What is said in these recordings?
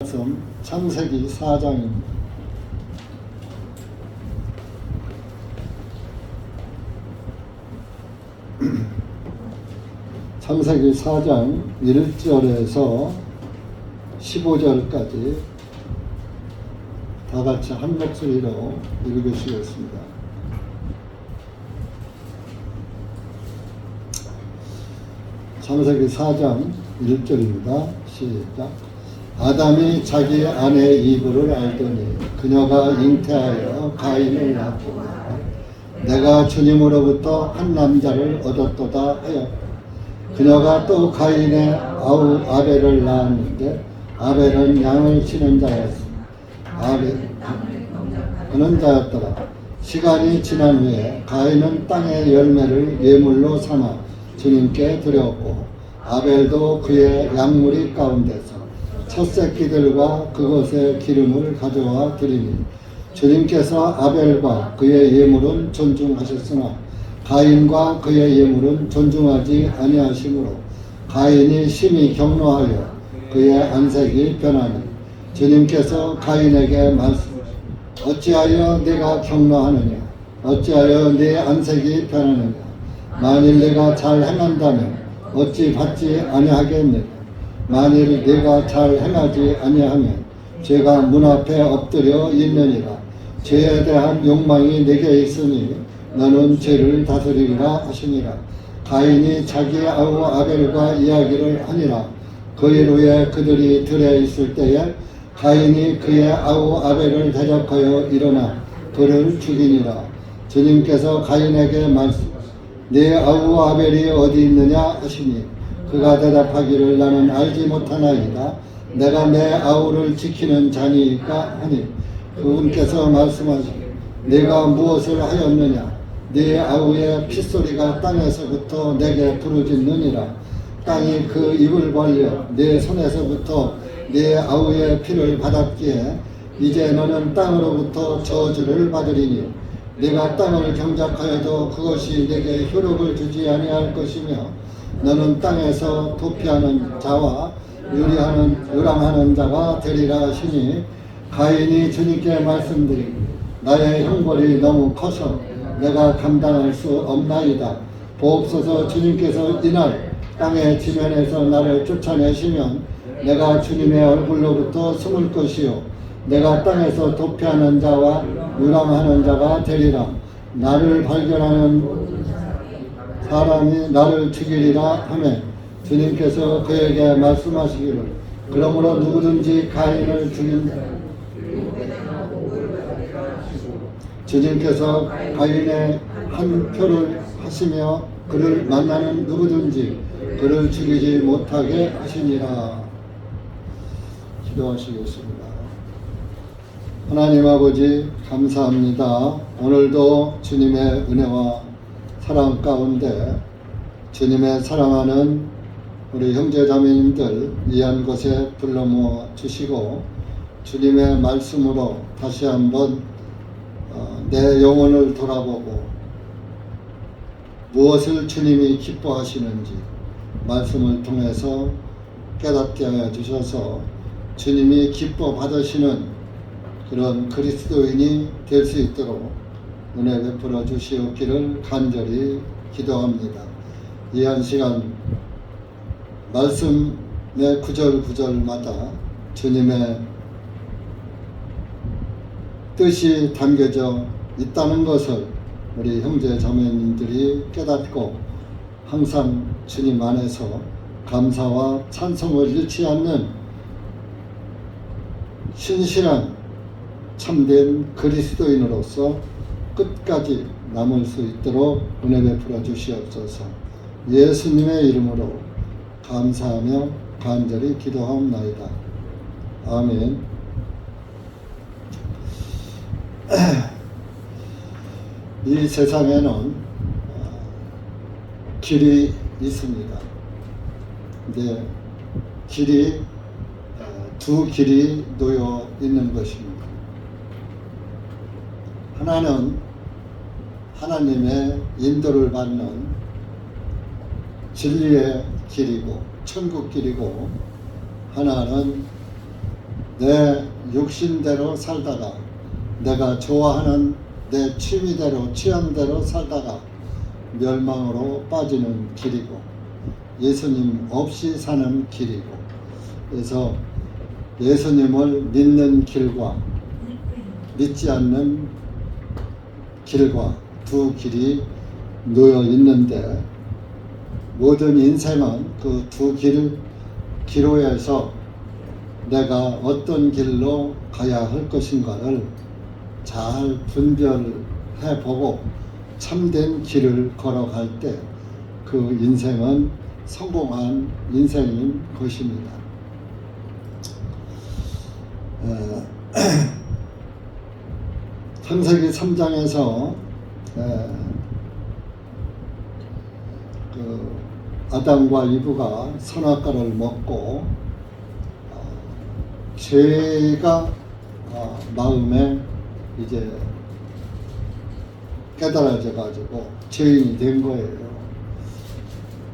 말씀 창세기 4장입니다. 창세기 4장 1절에서 15절까지 다 같이 한 목소리로 읽으시겠습니다. 창세기 4장 1절입니다. 시작. 아담이 자기 아내 이브를 알더니 그녀가 잉태하여 가인을 낳고 내가 주님으로부터 한 남자를 얻었도다 하여 그녀가 또 가인의 아우 아벨을 낳았는데 아벨은 양을 치는 자였으며 그는 자였더라. 시간이 지난 후에 가인은 땅의 열매를 예물로 삼아 주님께 드렸고 아벨도 그의 양무리 가운데서 첫 새끼들과 그것의 기름을 가져와 드리니 주님께서 아벨과 그의 예물은 존중하셨으나 가인과 그의 예물은 존중하지 아니하시므로 가인이 심히 격노하여 그의 안색이 변하니 주님께서 가인에게 말씀하시되 어찌하여 네가 격노하느냐 어찌하여 네 안색이 변하느냐 만일 네가 잘 행한다면 어찌 받지 아니하겠느냐 만일 네가 잘 행하지 아니하면 죄가 문 앞에 엎드려 있느니라. 죄에 대한 욕망이 내게 있으니 너는 죄를 다스리리라 하시니라. 가인이 자기 아우 아벨과 이야기를 하니라. 그 일 후에 그들이 들에 있을 때에 가인이 그의 아우 아벨을 대적하여 일어나 그를 죽이니라. 주님께서 가인에게 말씀하시되 네 아우 아벨이 어디 있느냐 하시니 그가 대답하기를 나는 알지 못하나이다. 내가 내 아우를 지키는 자니까 하니 그분께서 말씀하시되 네가 무엇을 하였느냐 네 아우의 핏소리가 땅에서부터 내게 부르짖느니라. 땅이 그 입을 벌려 네 손에서부터 네 아우의 피를 받았기에 이제 너는 땅으로부터 저주를 받으리니 네가 땅을 경작하여도 그것이 내게 효력을 주지 아니할 것이며 너는 땅에서 도피하는 자와 유랑하는 자가 되리라 하시니 가인이 주님께 말씀드리니 나의 형벌이 너무 커서 내가 감당할 수 없나이다. 보옵소서. 주님께서 이날 땅의 지면에서 나를 쫓아내시면 내가 주님의 얼굴로부터 숨을 것이요 내가 땅에서 도피하는 자와 유랑하는 자가 되리라. 나를 발견하는 사람이 나를 죽이리라 하매 주님께서 그에게 말씀하시기를 그러므로 누구든지 가인을 죽인 주님께서 가인의 한 표를 하시며 그를 만나는 누구든지 그를 죽이지 못하게 하시니라. 기도하시겠습니다. 하나님 아버지 감사합니다. 오늘도 주님의 은혜와 사랑 가운데 주님의 사랑하는 우리 형제자매님들 이한 곳에 불러 모아 주시고 주님의 말씀으로 다시 한번 내 영혼을 돌아보고 무엇을 주님이 기뻐하시는지 말씀을 통해서 깨닫게 하여 주셔서 주님이 기뻐 받으시는 그런 그리스도인이 될 수 있도록 은혜 베풀어 주시옵기를 간절히 기도합니다. 이 한 시간 말씀의 구절구절마다 주님의 뜻이 담겨져 있다는 것을 우리 형제 자매님들이 깨닫고 항상 주님 안에서 감사와 찬송을 잃지 않는 신실한 참된 그리스도인으로서 끝까지 남을 수 있도록 은혜 베풀어 주시옵소서. 예수님의 이름으로 감사하며 간절히 기도하옵나이다. 아멘. 이 세상에는 길이 있습니다. 근데 길이 두 길이 놓여 있는 것입니다. 하나는 하나님의 인도를 받는 진리의 길이고 천국 길이고 하나는 내 육신대로 살다가 내가 좋아하는 내 취미대로 취향대로 살다가 멸망으로 빠지는 길이고 예수님 없이 사는 길이고, 그래서 예수님을 믿는 길과 믿지 않는 길과 두 길이 놓여 있는데, 모든 인생은 그 두 기로에서 내가 어떤 길로 가야 할 것인가를 잘 분별해 보고 참된 길을 걸어갈 때 그 인생은 성공한 인생인 것입니다. 창세기 3장에서 그 아담과 이브가 선악과를 먹고 죄가 마음에 이제 깨달아져 가지고 죄인이 된 거예요.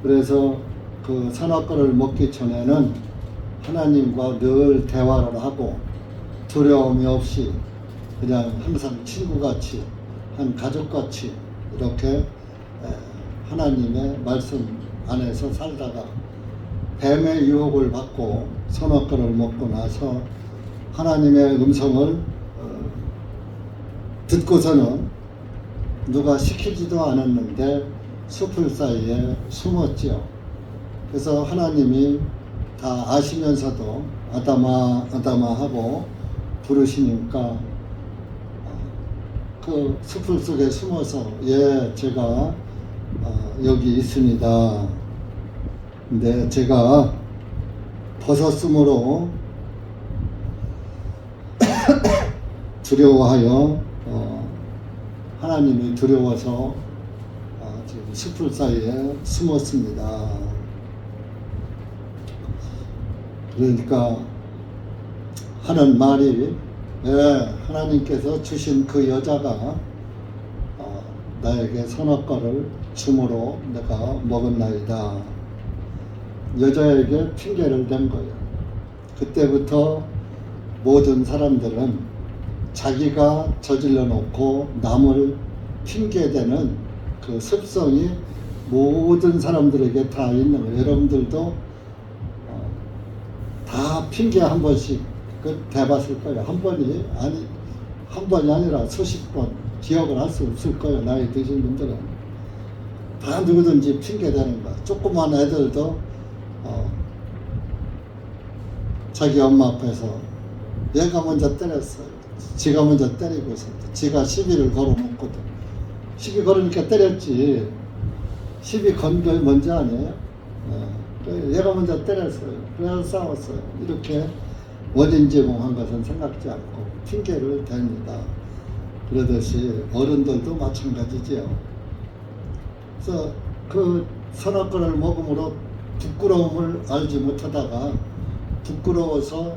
그래서 그 선악과를 먹기 전에는 하나님과 늘 대화를 하고 두려움이 없이 그냥 항상 친구같이 한 가족같이 이렇게 하나님의 말씀 안에서 살다가 뱀의 유혹을 받고 선악과를 먹고 나서 하나님의 음성을 듣고서는 누가 시키지도 않았는데 숲을 사이에 숨었지요. 그래서 하나님이 다 아시면서도 아담아 아담아 하고 부르시니까 그 숲을 속에 숨어서 제가 여기 있습니다. 근데 제가 벗었으므로 두려워하여 하나님이 두려워서 지금 숲을 사이에 숨었습니다. 그러니까 하는 말이 하나님께서 주신 그 여자가 나에게 선악과를 주므로 내가 먹었나이다. 여자에게 핑계를 댄 거예요. 그때부터 모든 사람들은 자기가 저질러 놓고 남을 핑계대는 그 습성이 모든 사람들에게 다 있는 거예요. 여러분들도 다 핑계 한 번씩 대봤을 거예요. 한 번이 아니라 수십 번 기억을 할 수 없을 거예요. 나이 드신 분들은 다 누구든지 핑계대는 거야. 조그만 애들도 자기 엄마 앞에서 얘가 먼저 때렸어요. 지가 먼저 때리고 있었대. 지가 시비를 걸어놓거든. 시비 걸으니까 때렸지. 시비 건 게 뭔지 아니에요? 얘가 먼저 때렸어요. 그래서 싸웠어요. 이렇게 원인 제공한 것은 생각지 않고 핑계를 댑니다. 그러듯이 어른들도 마찬가지지요. 그래서 그 선악과를 먹음으로 부끄러움을 알지 못하다가 부끄러워서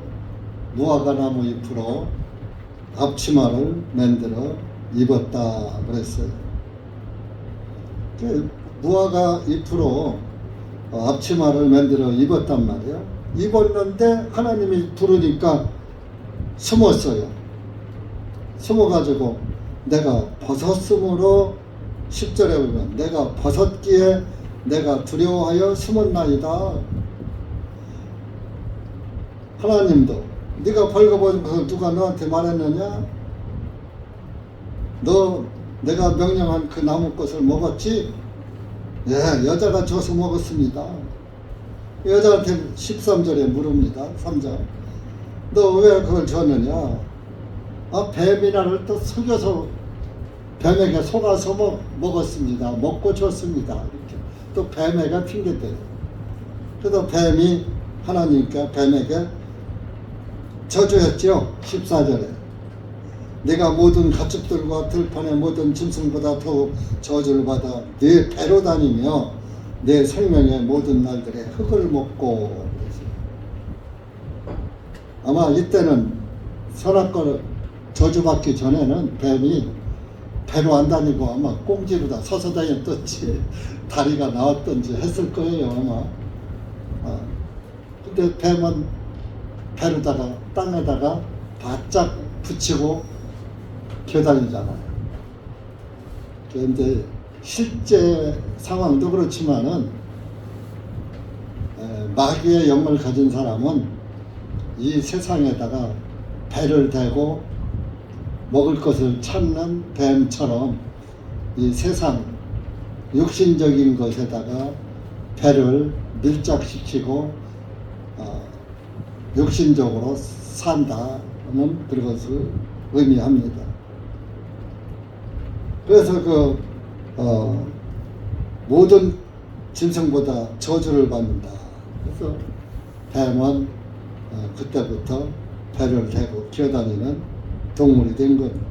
무화과 나무 잎으로 앞치마를 만들어 입었다 그랬어요. 그 무화과 잎으로 앞치마를 만들어 입었단 말이에요. 입었는데 하나님이 부르니까 숨었어요. 숨어가지고 내가 벗었으므로 10절에 보면 내가 벗었기에 내가 두려워하여 숨었나이다. 하나님도 네가 벌거벗은 것을 누가 너한테 말했느냐? 너 내가 명령한 그 나무꽃을 먹었지? 여자가 줘서 먹었습니다. 여자한테 13절에 물읍니다. 3절. 너 왜 그걸 줬느냐? 뱀이 나를 또 속여서 뱀에게 속아서 먹었습니다. 먹고 줬습니다. 이렇게 또 뱀에게 핑계대요. 그래서 뱀이 하나님께 뱀에게 저주했죠. 14절에 네가 모든 가축들과 들판의 모든 짐승보다 더욱 저주를 받아 네 배로 다니며 내 생명의 모든 날들에 흙을 먹고. 아마 이때는 선악과를 저주받기 전에는 뱀이 배로 안 다니고 아마 꽁지로다 서서 다녔던지 다리가 나왔던지 했을 거예요 아마. 근데 뱀은 배로다가 땅에다가 바짝 붙이고 기어다니잖아요. 그런데 실제 상황도 그렇지만은 마귀의 영을 가진 사람은 이 세상에다가 배를 대고 먹을 것을 찾는 뱀처럼 이 세상 육신적인 것에다가 배를 밀착시키고 육신적으로 산다는 그것을 의미합니다. 그래서 모든 짐승보다 저주를 받는다. 그래서 뱀은 그때부터 배를 대고 기어다니는 동물이 된 겁니다.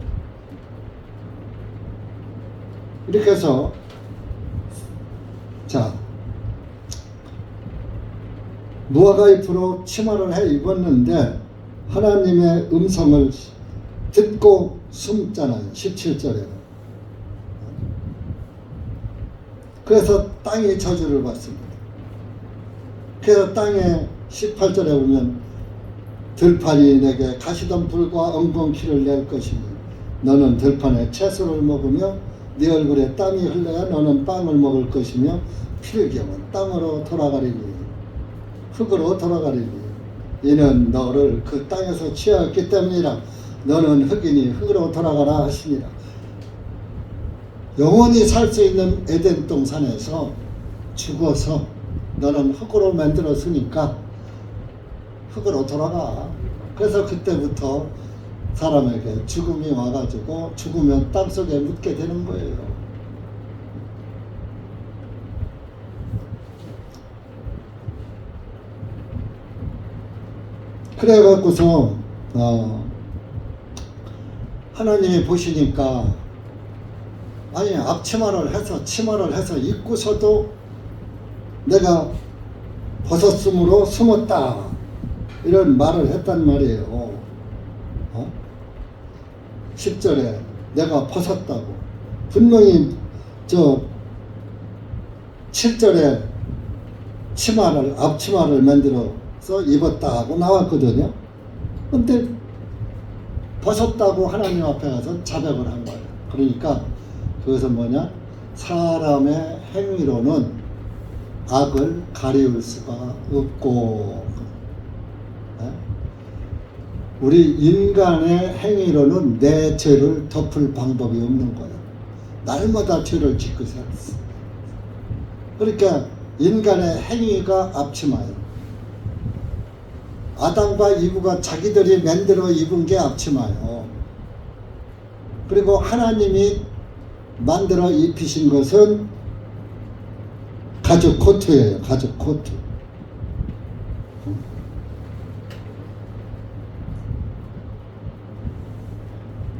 이렇게 해서 자, 노아가 앞으로 치마를 해 입었는데 하나님의 음성을 듣고 숨잖아요. 17절에. 그래서 땅이 저주를 받습니다. 그래서 땅에 18절에 보면 들판이 내게 가시덤불과 엉겅퀴를 낼 것이니 너는 들판에 채소를 먹으며 네 얼굴에 땀이 흘러야 너는 빵을 먹을 것이며 필경은 땅으로 돌아가리니 흙으로 돌아가리니 이는 너를 그 땅에서 취하였기 때문이라. 너는 흙이니 흙으로 돌아가라 하시니라. 영원히 살 수 있는 에덴 동산에서 죽어서 너는 흙으로 만들었으니까 흙으로 돌아가. 그래서 그때부터 사람에게 죽음이 와가지고 죽으면 땅속에 묻게 되는 거예요. 그래갖고서 하나님이 보시니까 아니 앞치마를 해서 입고서도 내가 벗었으므로 숨었다 이런 말을 했단 말이에요. 10절에 내가 벗었다고 분명히 7절에 앞치마를 만들어서 입었다 하고 나왔거든요. 근데 벗었다고 하나님 앞에 가서 자백을 한 거예요. 그러니까 그것은 뭐냐? 사람의 행위로는 악을 가리울 수가 없고, 우리 인간의 행위로는 내 죄를 덮을 방법이 없는 거예요. 날마다 죄를 짓고 살았어. 그러니까 인간의 행위가 앞치마예요. 아담과 이브가 자기들이 만들어 입은 게 앞치마예요. 그리고 하나님이 만들어 입히신 것은 가죽 코트예요. 가죽 코트.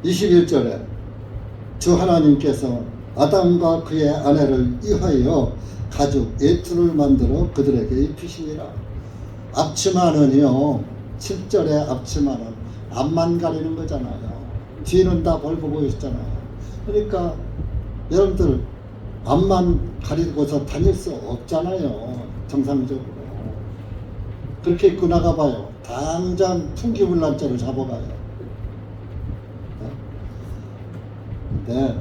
21절에 주 하나님께서 아담과 그의 아내를 위하여 가죽 예투를 만들어 그들에게 입히시니라. 앞치마는요, 7절의 앞치마는 앞만 가리는 거잖아요. 뒤는 다 벌고 보이시잖아요. 그러니까 여러분들 앞만 가리고서 다닐 수 없잖아요. 정상적으로. 그렇게 입고 나가봐요. 당장 풍기불난자를 잡아가요. 근데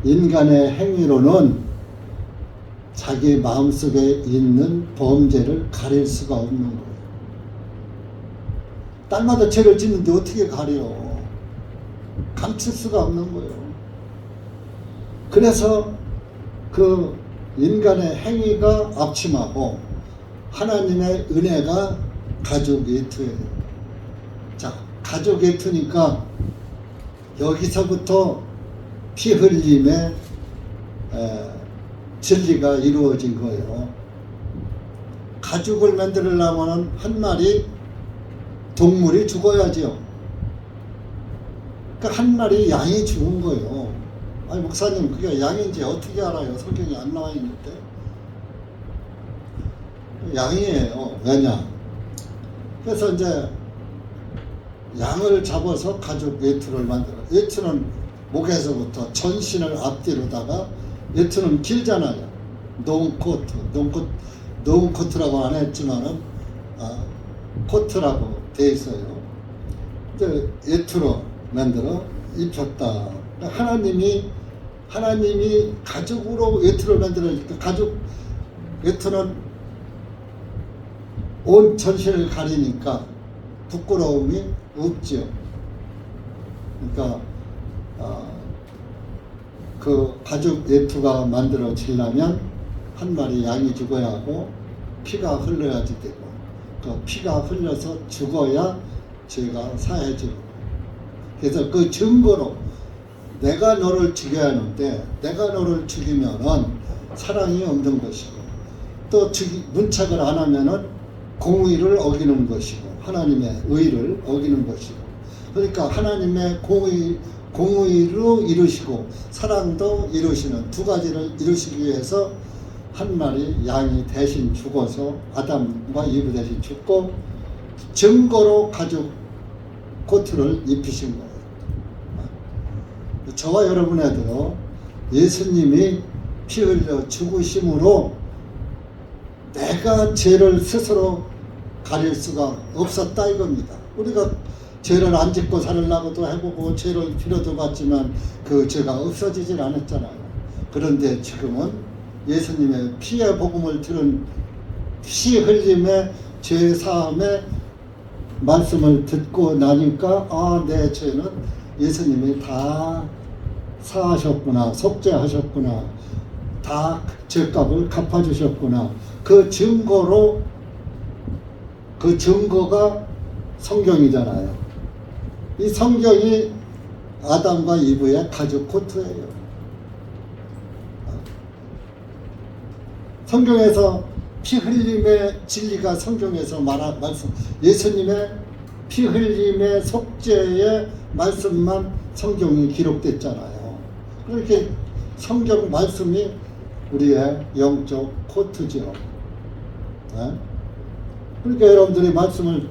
인간의 행위로는 자기 마음속에 있는 범죄를 가릴 수가 없는 거예요. 딸마다 죄를 짓는데 어떻게 가려? 감출 수가 없는 거예요. 그래서 그 인간의 행위가 앞치마고 하나님의 은혜가 가죽 예투예요. 자, 가죽 예투니까 여기서부터 피 흘림의 진리가 이루어진 거예요. 가죽을 만들려면 한 마리 동물이 죽어야죠. 그러니까 한 마리 양이 죽은 거예요. 아니 목사님 그게 양인지 어떻게 알아요? 성경이 안 나와 있는데. 양이에요. 왜냐? 그래서 이제 양을 잡아서 가죽 외투를 만들어. 외투는 목에서부터 전신을 앞뒤로다가 외투는 길잖아요. 롱코트, 롱코트라고 안 했지만은 코트라고 돼 있어요. 이제 예투로 만들어 입혔다. 하나님이 가죽으로 외투를 만들어니까 가죽 외투는 온 전신을 가리니까 부끄러움이 없지요. 그러니까 그 가죽 외투가 만들어지려면 한 마리 양이 죽어야 하고 피가 흘러야지 되고 그 피가 흘려서 죽어야 죄가 사해지고 그래서 그 증거로 내가 너를 죽여야 하는데 내가 너를 죽이면은 사랑이 없는 것이고 또 문착을 안 하면은 공의를 어기는 것이고 하나님의 의를 어기는 것이고 그러니까 하나님의 공의로 이루시고 사랑도 이루시는 두 가지를 이루시기 위해서 한 마리 양이 대신 죽어서 아담과 이브 대신 죽고 증거로 가죽 코트를 입히신 거예요. 저와 여러분에도 예수님이 피 흘려 죽으심으로 내가 죄를 스스로 가릴 수가 없었다 이겁니다. 우리가 죄를 안 짓고 살으려고도 해보고 죄를 빌어도 봤지만 그 죄가 없어지질 않았잖아요. 그런데 지금은 예수님의 피의 복음을 들은 피 흘림의 죄 사함의 말씀을 듣고 나니까 내 죄는 예수님이 다 사하셨구나, 속죄하셨구나, 다 죄값을 갚아주셨구나. 그 증거가 성경이잖아요. 이 성경이 아담과 이브의 가죽 코트예요. 성경에서 피 흘림의 진리가 성경에서 말씀, 예수님의 피 흘림의 속죄의 말씀만 성경이 기록됐잖아요. 그렇게 성경 말씀이 우리의 영적 코트죠. 그러니까 여러분들이 말씀을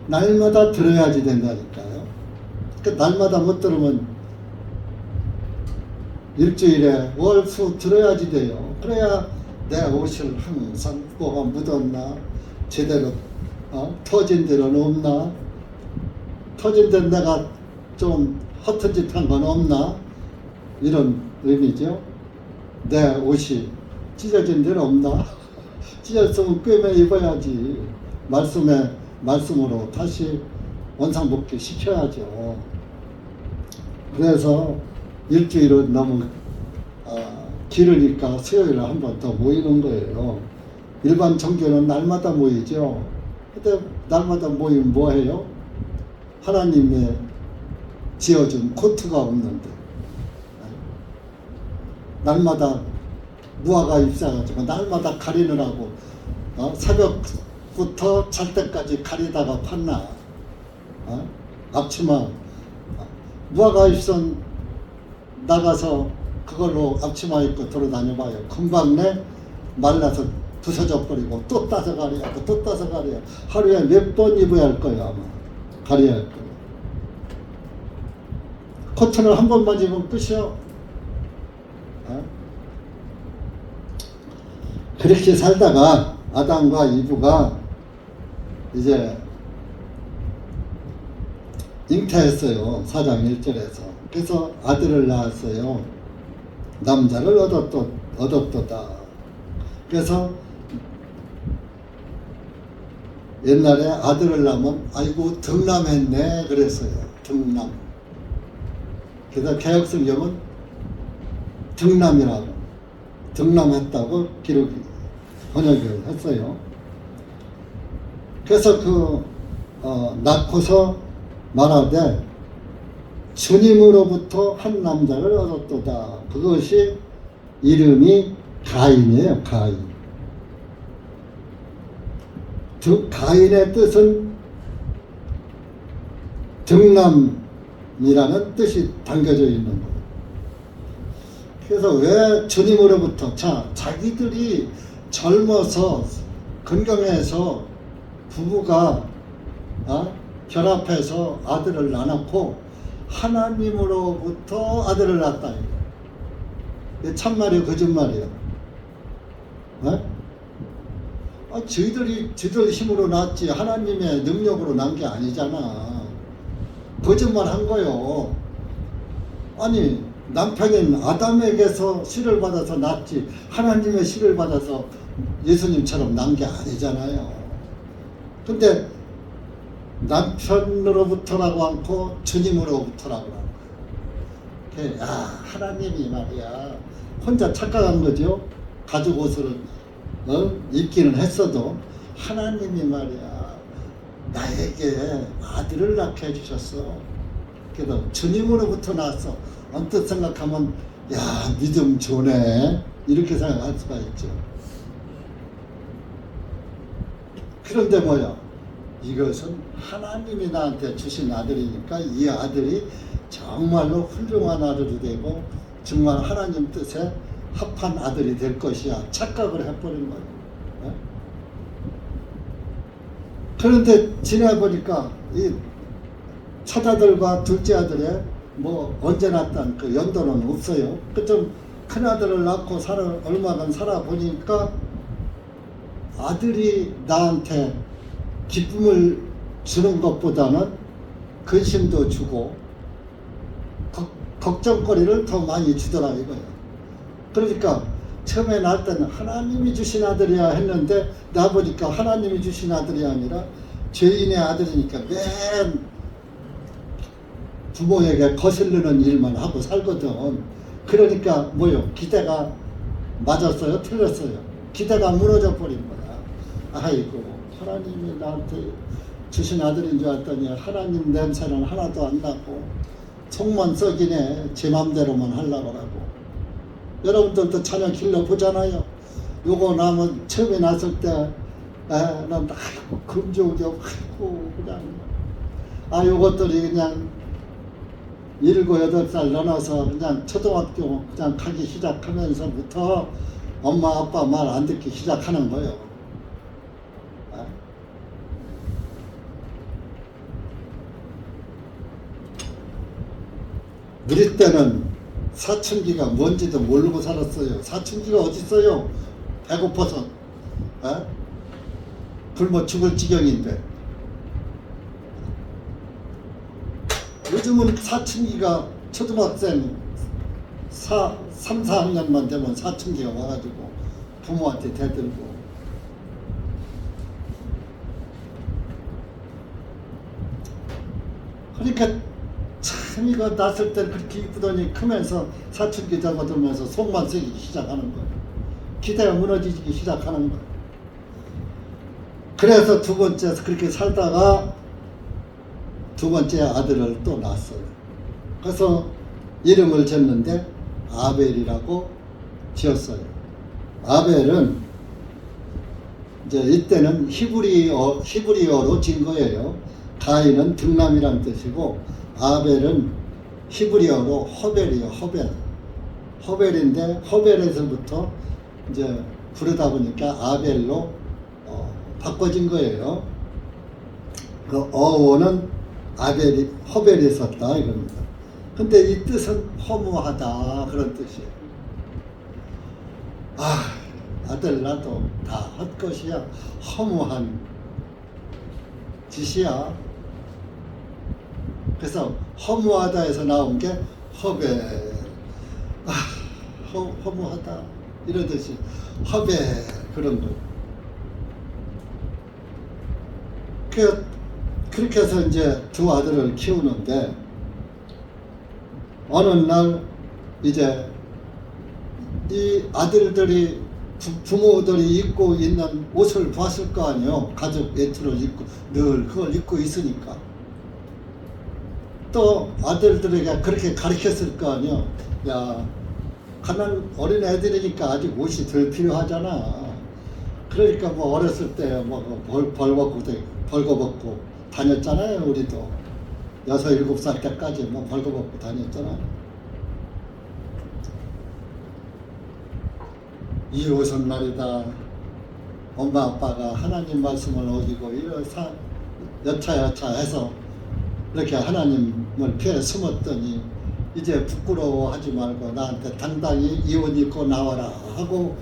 날마다 들어야지 된다니까요. 그러니까 날마다 못 들으면 일주일에 월, 수 들어야지 돼요. 그래야 내 옷을 항상 뭐가 묻었나, 제대로 터진 데는 없나, 터진 데 내가 좀 허튼 짓 한 건 없나, 이런 의미죠. 내 옷이 찢어진 데는 없나, 찢었으면 꿰매 입어야지. 말씀으로 다시 원상복귀 시켜야죠. 그래서 일주일은 너무 길으니까 수요일에 한 번 더 모이는 거예요. 일반 정교는 날마다 모이죠. 근데 날마다 모이면 뭐해요? 하나님의 지어준 코트가 없는데 날마다 무화과 잎사가지고 날마다 가리느라고 새벽부터 잘 때까지 가리다가 팠나. 앞치마 무화과 잎선 나가서 그걸로 앞치마 입고 돌아다녀봐요. 금방 내 말라서 부서져 버리고 또 따서 가려야 하고 또 따서 가려야 하루에 몇 번 입어야 할 거예요. 아마 가려야 할 거예요. 코트를 한 번만 입으면 끝이요. 그렇게 살다가 아담과 이브가 이제 잉태했어요. 4장 1절에서. 그래서 아들을 낳았어요. 남자를 얻었도다. 그래서 옛날에 아들을 낳으면 아이고 등남했네 그랬어요. 등남. 그래서 개혁성경은 등남이라고 등남했다고 번역을 했어요. 그래서 낳고서 말하되 주님으로부터 한 남자를 얻었도다. 그것이 이름이 가인이에요. 가인. 가인의 뜻은 등남이라는 뜻이 담겨져 있는 거예요. 그래서 왜 주님으로부터 자기들이 젊어서 건강해서 부부가 결합해서 아들을 낳았고 하나님으로부터 아들을 낳았다. 이게 참말이에요, 거짓말이에요? 저희들 힘으로 낳았지 하나님의 능력으로 난 게 아니잖아. 거짓말 한 거요. 아니 남편인 아담에게서 씨를 받아서 낳았지 하나님의 씨를 받아서 예수님처럼 난 게 아니잖아요. 근데 남편으로부터라고 않고 주님으로부터라고 하는 거예요. 야, 하나님이 말이야 혼자 착각한 거죠. 가죽 옷을 입기는 했어도 하나님이 말이야 나에게 아들을 낳게 해주셨어. 그래서 주님으로부터 나왔어. 언뜻 생각하면 야 믿음 좋네 이렇게 생각할 수가 있죠. 그런데 뭐야 이것은 하나님이 나한테 주신 아들이니까 이 아들이 정말로 훌륭한 아들이 되고 정말 하나님 뜻에 합한 아들이 될 것이야 착각을 해버린 거예요. 네? 그런데 지내보니까 이 첫아들과 둘째 아들의 뭐 언제 낳았다는 그 연도는 없어요. 그 좀 큰 아들을 낳고 얼마간 살아보니까 아들이 나한테 기쁨을 주는 것보다는 근심도 주고 걱정거리를 더 많이 주더라 이거예요. 그러니까 처음에 낳을 때는 하나님이 주신 아들이야 했는데 나 보니까 하나님이 주신 아들이 아니라 죄인의 아들이니까 맨 부모에게 거슬리는 일만 하고 살거든. 그러니까 뭐요? 기대가 맞았어요? 틀렸어요? 기대가 무너져 버린 거야. 아이고 하나님이 나한테 주신 아들인 줄 알았더니 하나님 냄새는 하나도 안 나고 속만 썩이네. 제 맘대로만 하려고 하고. 여러분들도 자녀 길러 보잖아요. 요거 나면 처음에 났을 때 난 아이고 금조기 아이고 그냥 요것들이 그냥 7, 8살 넘어서 그냥 초등학교 그냥 가기 시작하면서부터 엄마 아빠 말 안 듣기 시작하는 거예요. 우리 때는 사춘기가 뭔지도 모르고 살았어요. 사춘기가 어디 있어요? 배고파서 굶어 죽을 지경인데. 요즘은 사춘기가 초등학생 3, 4학년만 되면 사춘기가 와가지고 부모한테 대들고. 그러니까 참 이거 낳았을 때 그렇게 이쁘더니 크면서 사춘기 접어들면서 속만 썩이기 시작하는 거예요. 기대가 무너지기 시작하는 거예요. 그래서 두 번째 그렇게 살다가 두 번째 아들을 또 낳았어요. 그래서 이름을 졌는데 아벨이라고 지었어요. 아벨은 이제 이때는 히브리어로 진 거예요. 가인은 등남이란 뜻이고 아벨은 히브리어로 허벨이에요. 허벨인데 허벨에서부터 이제 부르다 보니까 아벨로 바꿔진 거예요. 그 어원은 허벨이 썼다 이겁니다. 근데 이 뜻은 허무하다 그런 뜻이에요. 아들 나도 다 헛것이야. 허무한 짓이야. 그래서 허무하다에서 나온 게 허벨. 허무하다 이런 뜻이 허벨 그런 거. 그렇게 해서 이제 두 아들을 키우는데 어느 날 이제 이 아들들이 부모들이 입고 있는 옷을 봤을 거 아니에요. 가족 외투를 입고 늘 그걸 입고 있으니까 또 아들들에게 그렇게 가르쳤을 거 아니에요. 야, 가난 어린 애들이니까 아직 옷이 덜 필요하잖아. 그러니까 뭐 어렸을 때 뭐 벌거벗고 다녔잖아요. 우리도 6, 7살 때까지 뭐 벌거벗고 다녔잖아. 이 옷은 말이다. 엄마 아빠가 하나님 말씀을 어기고 여차여차 해서 이렇게 하나님을 피해 숨었더니 이제 부끄러워하지 말고 나한테 당당히 이 옷 입고 나와라 하고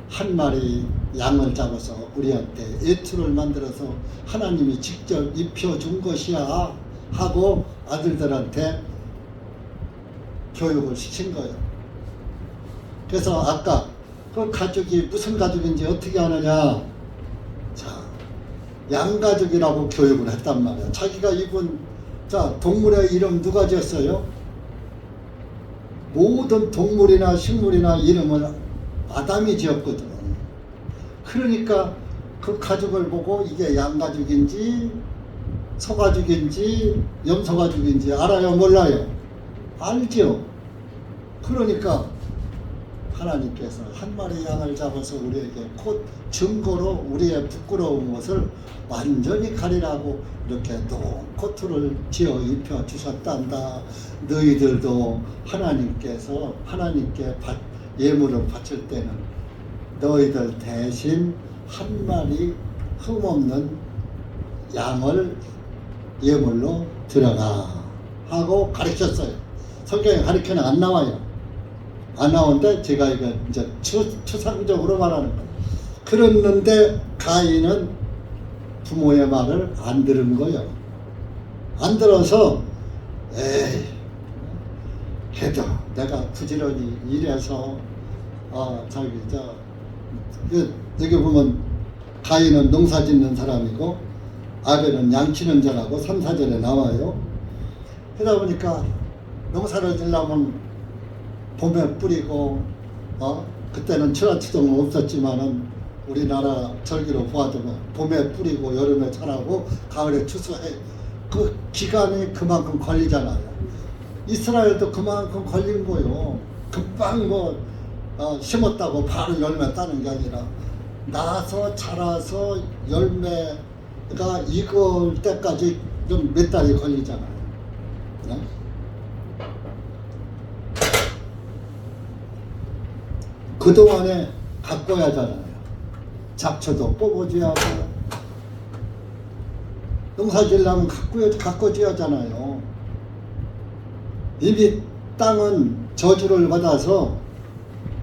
한 마리 양을 잡아서 우리한테 애투를 만들어서 하나님이 직접 입혀준 것이야 하고 아들들한테 교육을 시킨 거예요. 그래서 아까 그 가족이 무슨 가족인지 어떻게 아느냐. 자, 양가족이라고 교육을 했단 말이야. 자기가 입은, 자, 동물의 이름 누가 지었어요? 모든 동물이나 식물이나 이름을 아담이 지었거든. 그러니까 그 가족을 보고 이게 양가족인지 소가족인지 염소가족인지 알아요? 몰라요? 알죠. 그러니까 하나님께서 한 마리 양을 잡아서 우리에게 곧 증거로 우리의 부끄러운 것을 완전히 가리라고 이렇게濃코트를 지어 입혀 주셨단다. 너희들도 하나님께서 하나님께 예물을 바칠 때는 너희들 대신 한 마리 흠없는 양을 예물로 들어가 하고 가르쳤어요. 성경에 가르쳐는 안 나와요. 안 나오는데 제가 이거 이제 추상적으로 말하는 거예요. 그랬는데 가인은 부모의 말을 안 들은 거예요. 안 들어서 에이, 그래도 내가 부지런히 일해서 여기 보면 가인은 농사 짓는 사람이고 아벨은 양치는 자라고 3, 4절에 나와요. 그러다 보니까 농사를 지려면 봄에 뿌리고 그때는 천하추동은 없었지만은 우리나라 절기로 보아도 봄에 뿌리고 여름에 자라고 가을에 추수해. 그 기간이 그만큼 걸리잖아요. 이스라엘도 그만큼 걸린 거요. 금방 심었다고 바로 열매 따는 게 아니라 나서 자라서 열매가 익을 때까지 좀 몇 달이 걸리잖아요. 네? 그동안에 가꿔야 하잖아요. 잡초도 뽑아줘야 하고 농사 지으려면 가꿔줘야 하잖아요. 이미 땅은 저주를 받아서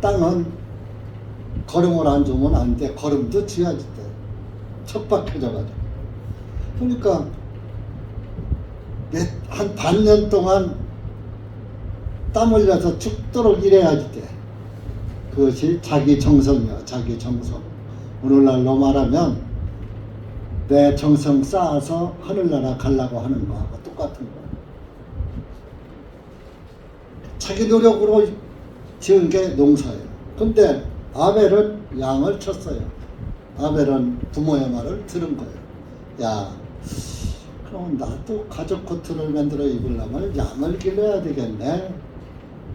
땅은 거름을 안 주면 안 돼. 거름도 지어야지 돼. 척박해져가지고. 그러니까 한 반년 동안 땀 흘려서 죽도록 일해야지 돼. 그것이 자기 정성이야. 자기 정성. 오늘날로 말하면 내 정성 쌓아서 하늘나라 가려고 하는 거하고 똑같은 거야. 자기 노력으로 지은 게 농사예요. 근데 아벨은 양을 쳤어요. 아벨은 부모의 말을 들은 거예요. 야, 그럼 나도 가죽 코트를 만들어 입으려면 양을 길러야 되겠네.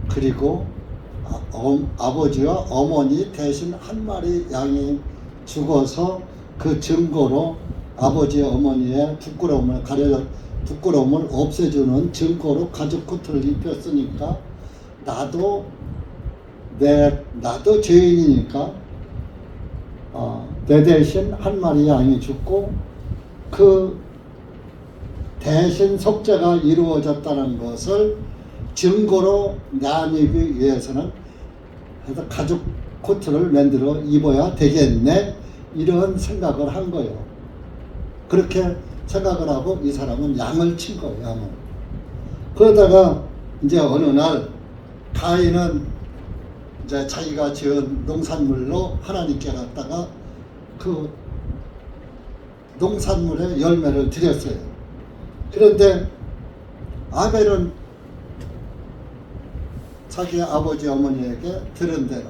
그리고 아버지와 어머니 대신 한 마리 양이 죽어서 그 증거로 아버지 어머니의 부끄러움을 없애주는 증거로 가죽 코트를 입혔으니까 나도 죄인이니까 내 대신 한 마리 양이 죽고 그 대신 속죄가 이루어졌다는 것을 증거로 나뉘기 위해서는 그래서 가죽 코트를 만들어 입어야 되겠네, 이런 생각을 한 거예요. 그렇게 생각을 하고 이 사람은 양을 친 거예요. 양을. 그러다가 이제 어느 날 가인은 이제 자기가 지은 농산물로 하나님께 갔다가 그 농산물의 열매를 드렸어요. 그런데 아벨은 자기 아버지 어머니에게 들은 대로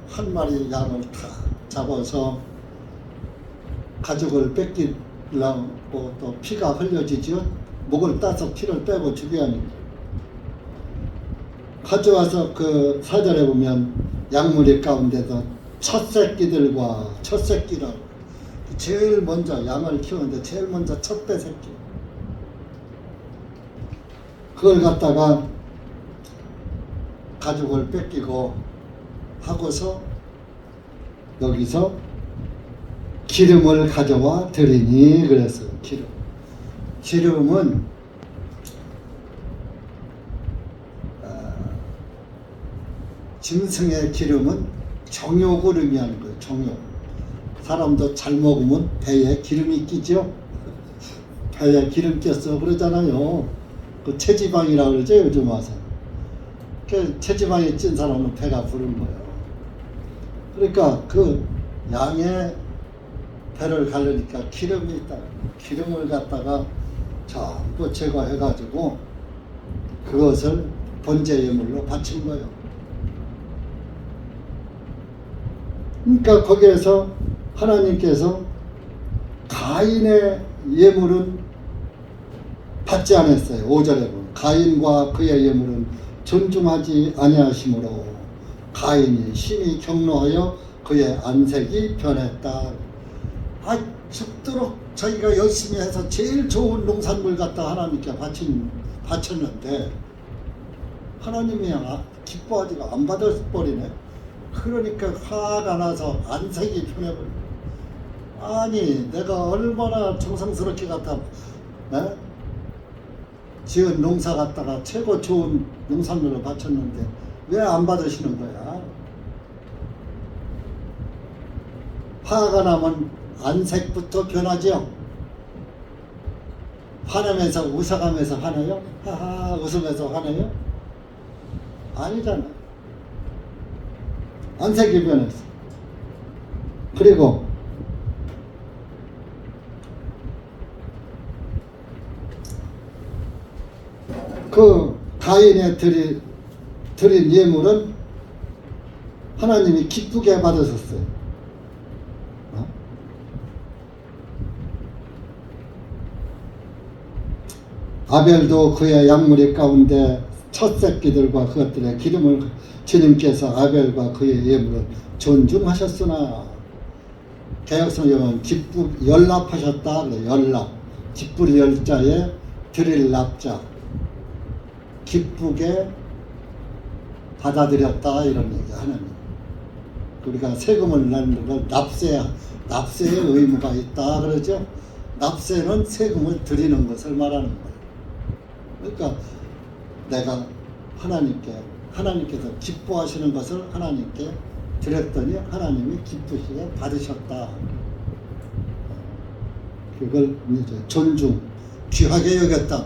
한 마리 양을 다 잡아서 가죽을 뺏기려고 또 피가 흘려지죠. 목을 따서 피를 빼고 죽여야 하니까 가져와서 그 사절에 보면 양무리 가운데서 첫 새끼들과 첫 새끼를 제일 먼저 양을 키우는데 제일 먼저 첫배 새끼 그걸 갖다가 가죽을 뺏기고 하고서 여기서 기름을 가져와 드리니 그랬어요. 기름은 짐승의 기름은 정욕을 의미하는 거예요. 정욕. 사람도 잘 먹으면 배에 기름이 끼죠. 배에 기름 꼈어 그러잖아요. 그 체지방이라고 그러죠 요즘 와서. 그 체지방이 찐 사람은 배가 부른 거예요. 그러니까 그 양의 배를 가르니까 기름이 있다. 기름을 갖다가 전부 제거해가지고 그것을 번제 예물로 바친 거예요. 그러니까 거기에서 하나님께서 가인의 예물은 받지 않았어요. 5절에 보면 가인과 그의 예물은 존중하지 아니하심으로 가인이 심히 경노하여 그의 안색이 변했다. 죽도록 자기가 열심히 해서 제일 좋은 농산물 갖다 하나님께 바쳤는데 하나님이 기뻐하지가 안 받아버리네. 그러니까 화가 나서 안색이 변해버려. 아니 내가 얼마나 정성스럽게 갖다 지은 농사 갖다가 최고 좋은 농산물을 바쳤는데 왜 안 받으시는 거야? 화가 나면 안색부터 변하죠. 화나면서 웃어가면서 화나요? 하하 웃으면서 화나요? 아니잖아. 안색이 변했어. 그리고 그 가인의 드린 예물은 하나님이 기쁘게 받으셨어요. 아벨도 그의 양무리 가운데 첫 새끼들과 그것들의 기름을 주님께서 아벨과 그의 예물을 존중하셨으나 개혁성경은 연납하셨다 그래. 연납 기쁘리 열자에 드릴 납자 기쁘게 받아들였다 이런 얘기 하는. 우리가 세금을 내는 걸 납세의 의무가 있다 그러죠. 납세는 세금을 드리는 것을 말하는 거예요. 그러니까 내가 하나님께서 기뻐하시는 것을 하나님께 드렸더니 하나님이 기쁘시게 받으셨다. 그걸 이제 존중, 귀하게 여겼다.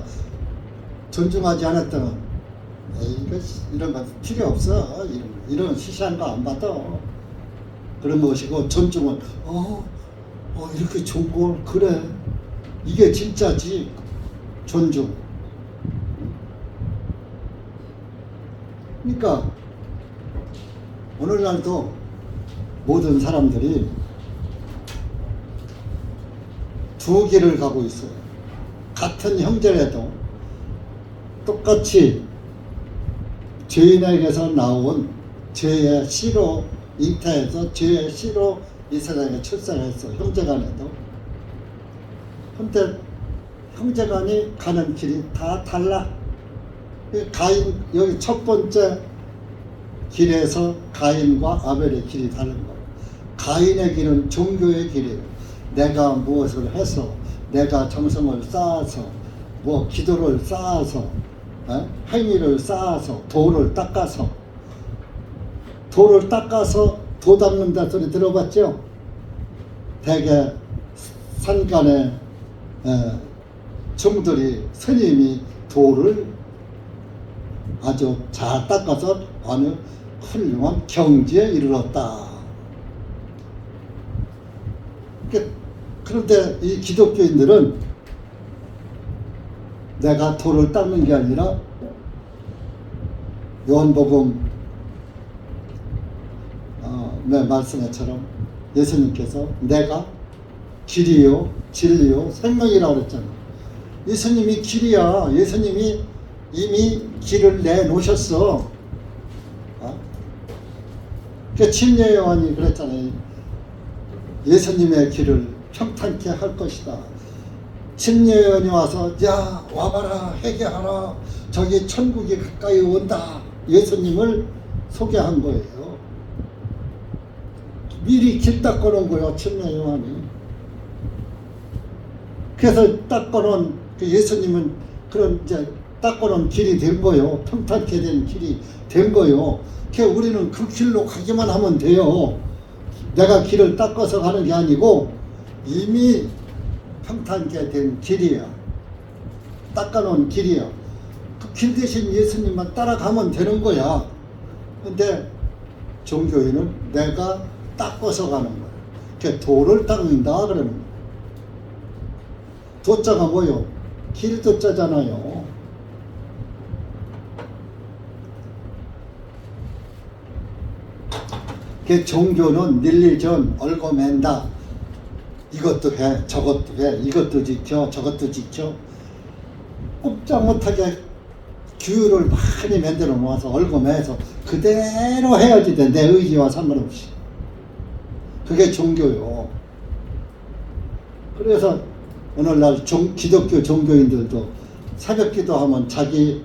존중하지 않았다면 이런 거 필요 없어. 이런 시시한 거 안 받아. 그런 것이고 존중은 이렇게 좋은 걸 그래. 이게 진짜지. 존중. 그러니까 오늘날도 모든 사람들이 두 길을 가고 있어요. 같은 형제라도 똑같이 죄인에게서 나온 죄의 씨로 잉태해서 죄의 씨로 이 세상에 출생했어. 형제간에도. 근데 형제간이 가는 길이 다 달라. 가인 여기 첫 번째 길에서 가인과 아벨의 길이 다른 거예요. 가인의 길은 종교의 길이에요. 내가 무엇을 해서 내가 정성을 쌓아서 기도를 쌓아서 행위를 쌓아서 돌을 닦아서 도 닦는다 소리 들어봤죠? 대개 산간에 종들이 스님이 돌을 아주 잘 닦아서 어느 훌륭한 경지에 이르렀다. 그런데 이 기독교인들은 내가 돌을 닦는 게 아니라 요한복음 말씀처럼 예수님께서 내가 길이요 진리요 생명이라고 그랬잖아요. 예수님이 길이야. 예수님이 이미 길을 내놓으셨어. 그러니까 침례 요한이 그랬잖아요. 예수님의 길을 평탄케 할 것이다. 침례 요한이 와서 야 와봐라 회개하라 저기 천국이 가까이 온다. 예수님을 소개한 거예요. 미리 길 닦아놓은 거예요. 침례 요한이. 그래서 닦아놓은 그 예수님은 그런 이제 닦고는 길이 된 거요. 평탄케 된 길이 된 거요. 우리는 그 길로 가기만 하면 돼요. 내가 길을 닦아서 가는 게 아니고 이미 평탄케 된 길이야. 닦아놓은 길이야. 그 길 대신 예수님만 따라가면 되는 거야. 근데 종교인은 내가 닦아서 가는 거야. 도를 닦는다 그러는 거야. 도자가 뭐요? 길 도자잖아요. 종교는 릴리전 얽어맨다. 이것도 해, 저것도 해, 이것도 지켜, 저것도 지켜. 꼼짝 못하게 규율을 많이 만들어 놓아서 얽어매서 그대로 해야지 돼. 내 의지와 상관없이. 그게 종교요. 그래서 오늘날 기독교 종교인들도 새벽 기도하면 자기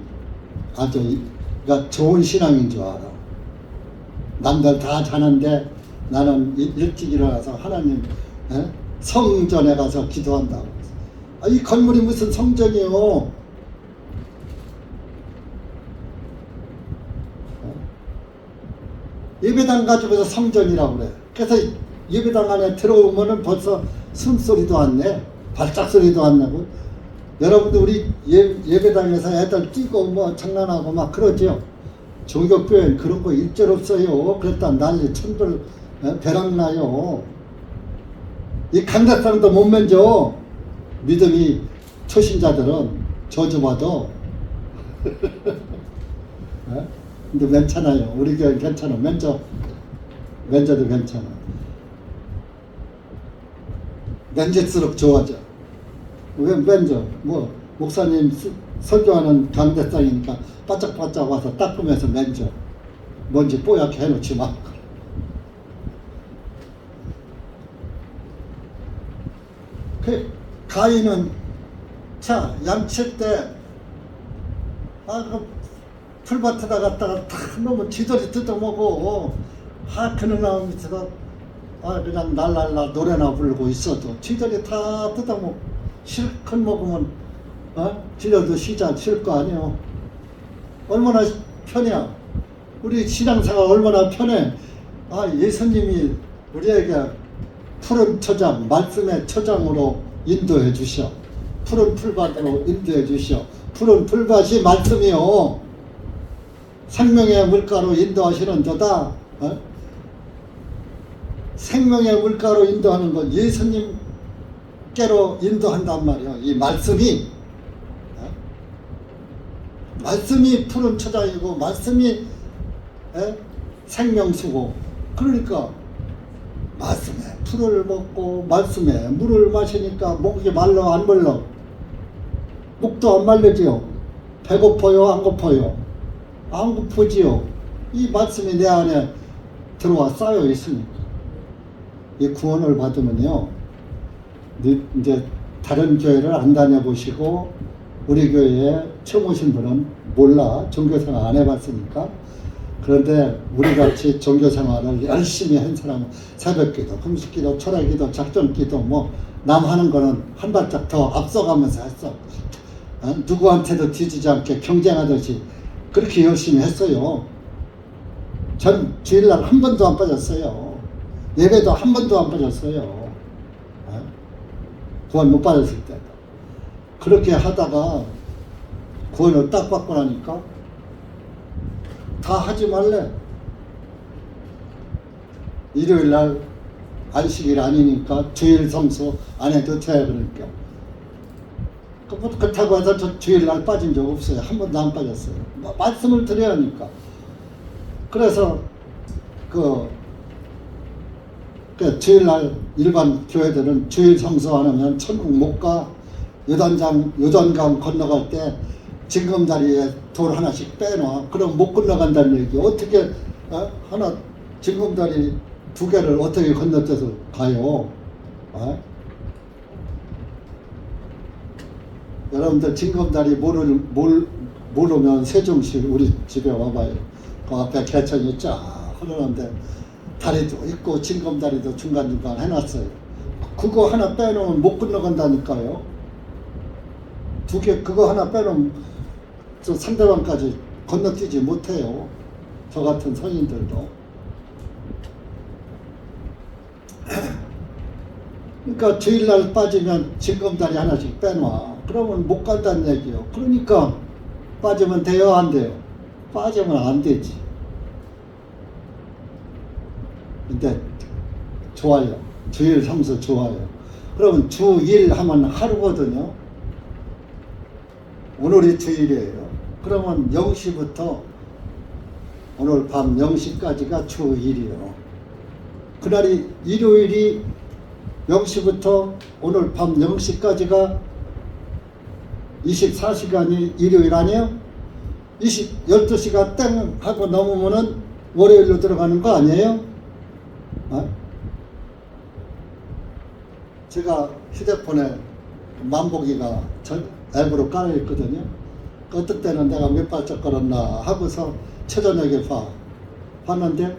아주 좋은 신앙인 줄 알아. 남들 다 자는데 나는 일찍 일어나서 하나님 성전에 가서 기도한다고. 이 건물이 무슨 성전이요? 예배당 가지고서 성전이라고 그래. 그래서 예배당 안에 들어오면은 벌써 숨소리도 안 내, 발작소리도 안 나고. 여러분들 우리 예배당에서 애들 뛰고 뭐 장난하고 막 그러죠. 종교교회는 그런 거 일절 없어요. 그랬다 난리 천벌 벼락나요. 이 강대상도 못 면져. 믿음이 초신자들은 저주받아. 근데 괜찮아요. 우리 교회 괜찮아. 면제도 괜찮아. 면제수록 좋아져. 왜 면제? 뭐 목사님 설교하는 강대상이니까 바짝바짝 와서 닦으면서 면제. 뭔지 뽀얗게 해놓지 마. 가인은 양칠 때 그 풀밭에다 갔다가 탁 놓으면 쥐들이 뜯어먹어. 그는 나무 밑에서 그냥 날랄라 노래나 부르고 있어도 쥐들이 다 뜯어먹고 실컷 먹으면 쥐들도 쉬자 쉴 거 아니에요. 얼마나 편해. 우리 신앙생활 얼마나 편해. 예수님이 우리에게 푸른 초장, 말씀의 초장으로 인도해 주셔. 푸른 풀밭으로 인도해 주셔. 푸른 풀밭이 말씀이요. 생명의 물가로 인도하시는 도다. 생명의 물가로 인도하는 건 예수님께로 인도한단 말이야. 이 말씀이 말씀이 푸른 초장이고 말씀이 생명수고. 그러니까 말씀에 풀을 먹고 말씀에 물을 마시니까 목이 말라 안 말라? 목도 안 말르지요. 배고파요 안 고파요? 안 고프지요. 이 말씀이 내 안에 들어와 쌓여 있으니까. 이 구원을 받으면요, 이제 다른 교회를 안 다녀보시고 우리 교회에 처음 오신 분은 몰라. 종교생활 안 해봤으니까. 그런데 우리같이 종교생활을 열심히 한 사람은 새벽기도, 금식기도, 철야기도, 작전기도 뭐 남 하는 거는 한 발짝 더 앞서가면서 했어. 누구한테도 뒤지지 않게 경쟁하듯이 그렇게 열심히 했어요. 전 주일날 한 번도 안 빠졌어요. 예배도 한 번도 안 빠졌어요. 구원 못 받았을 때도. 그렇게 하다가 구원을 딱 받고 나니까 다 하지 말래. 일요일날 안식일 아니니까 주일 성수 안 해도 돼. 그러니까 그렇다고 해서 저 주일날 빠진 적 없어요. 한 번도 안 빠졌어요. 말씀을 드려야 하니까. 그래서 그 주일날 일반 교회들은 주일 성수 안 하면 천국 못 가. 요단강 건너갈 때 징검다리에 돌 하나씩 빼놔. 그럼 못 건너간다는 얘기. 어떻게 하나 징검다리 2개를 어떻게 건너뛰어서 가요? 여러분들 징검다리 모르면 세종시 우리 집에 와봐요. 그 앞에 개천이 쫙 흐르는데 다리도 있고 징검다리도 중간중간 해놨어요. 그거 하나 빼놓으면 못 건너간다니까요. 2개 그거 하나 빼놓으면 저 상대방까지 건너뛰지 못해요. 저 같은 선인들도. 그러니까 주일날 빠지면 징검다리 하나씩 빼놔. 그러면 못 간다는 얘기요. 그러니까 빠지면 돼요, 안 돼요? 빠지면 안 되지. 근데 좋아요. 주일 성수 좋아요. 그러면 주일 하면 하루거든요. 오늘이 주일이에요. 그러면 0시부터 오늘 밤 0시까지가 주일이요. 그날이 일요일이 0시부터 오늘 밤 0시까지가 24시간이 일요일 아니에요? 12시가 땡 하고 넘으면은 월요일로 들어가는 거 아니에요? 어? 제가 휴대폰에 만보기가 앱으로 깔아있거든요. 어떤 때는 내가 몇 발짝 걸었나 하고서 최저녁에 봤는데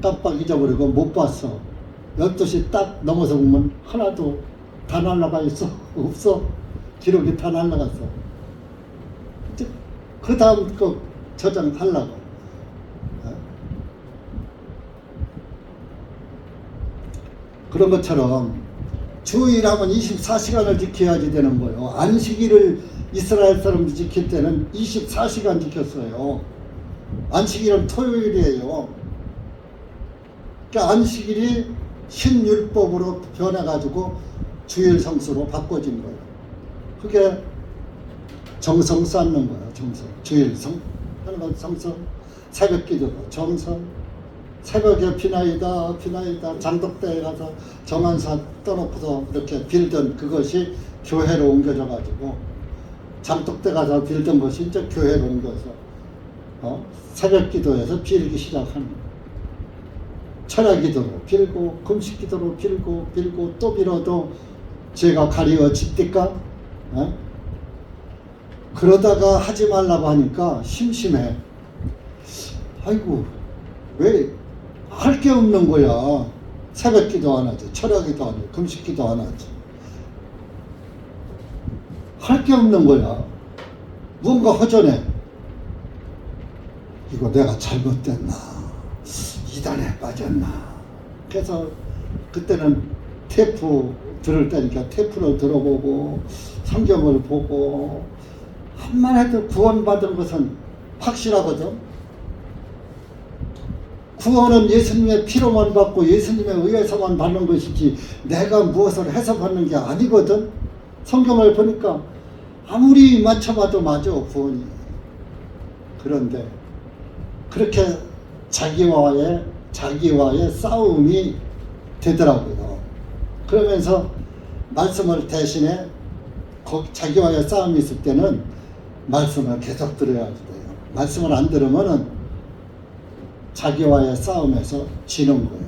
깜빡 잊어버리고 못 봤어. 12시 딱 넘어서 보면 하나도 다 날라가 있어. 없어. 기록이 다 날라갔어. 그 다음 거 저장하려고. 그런 것처럼 주일하면 24시간을 지켜야지 되는 거예요. 안식일을 이스라엘 사람들이 지킬 때는 24시간 지켰어요. 안식일은 토요일이에요. 그러니까 안식일이 신율법으로 변해가지고 주일 성수로 바꿔진 거예요. 그게 정성 쌓는 거예요. 정성. 주일 하는 건 성성. 새벽 기도도 정성. 새벽에 비나이다 장독대에 가서 정한사 떠놓고서 이렇게 빌던 그것이 교회로 옮겨져 가지고 장독대 가서 빌던 것이 이제 교회로 옮겨서 새벽 기도에서 빌기 시작하는 거예요. 철야 기도로 빌고 금식 기도로 빌고 또 빌어도 죄가 가리워집니까? 그러다가 하지 말라고 하니까 심심해. 아이고 왜 할 게 없는 거야. 새벽 기도 안 하지, 철야 기도 안 하지, 금식 기도 안 하지. 할 게 없는 거야. 뭔가 허전해. 이거 내가 잘못됐나? 이단에 빠졌나? 그래서 그때는 테이프 들을 때니까 테이프를 들어보고 성경을 보고 한만 해도 구원받은 것은 확실하거든. 구원은 예수님의 피로만 받고 예수님에 의해서만 받는 것이지 내가 무엇을 해서 받는 게 아니거든. 성경을 보니까 아무리 맞춰봐도 맞아 구원이. 그런데 그렇게 자기와의 싸움이 되더라고요. 그러면서 말씀을 대신에 자기와의 싸움이 있을 때는 말씀을 계속 들어야 돼요. 말씀을 안 들으면은 자기와의 싸움에서 지는 거예요.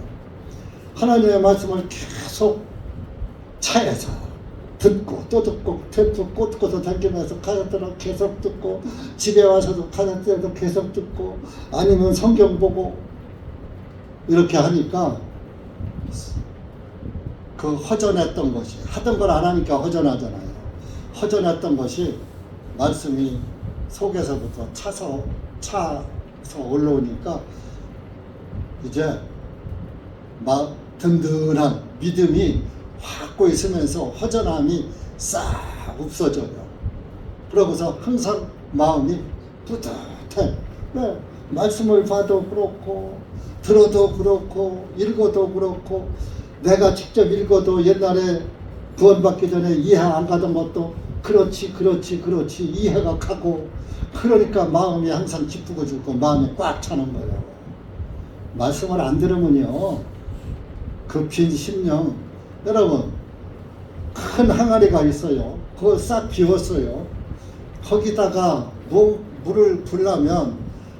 하나님의 말씀을 계속 차에서 듣고 또 듣고 테이프 꽂고서 당기면서 카세트로 계속 듣고 집에 와서도 카세트에도 계속 듣고 아니면 성경 보고 이렇게 하니까 그 허전했던 것이 하던 걸 안 하니까 허전하잖아요. 허전했던 것이 말씀이 속에서부터 차서 올라오니까 이제 막 든든한 믿음이 확고 있으면서 허전함이 싹 없어져요. 그러고서 항상 마음이 뿌듯해. 네, 말씀을 봐도 그렇고 들어도 그렇고 읽어도 그렇고 내가 직접 읽어도 옛날에 구원받기 전에 이해 안 가던 것도 그렇지 이해가 가고 그러니까 마음이 항상 기쁘고 좋고 마음이 꽉 차는 거예요. 말씀을 안 들으면요 그 빈 심령 여러분 큰 항아리가 있어요. 그걸 싹 비웠어요. 거기다가 물을 부으려면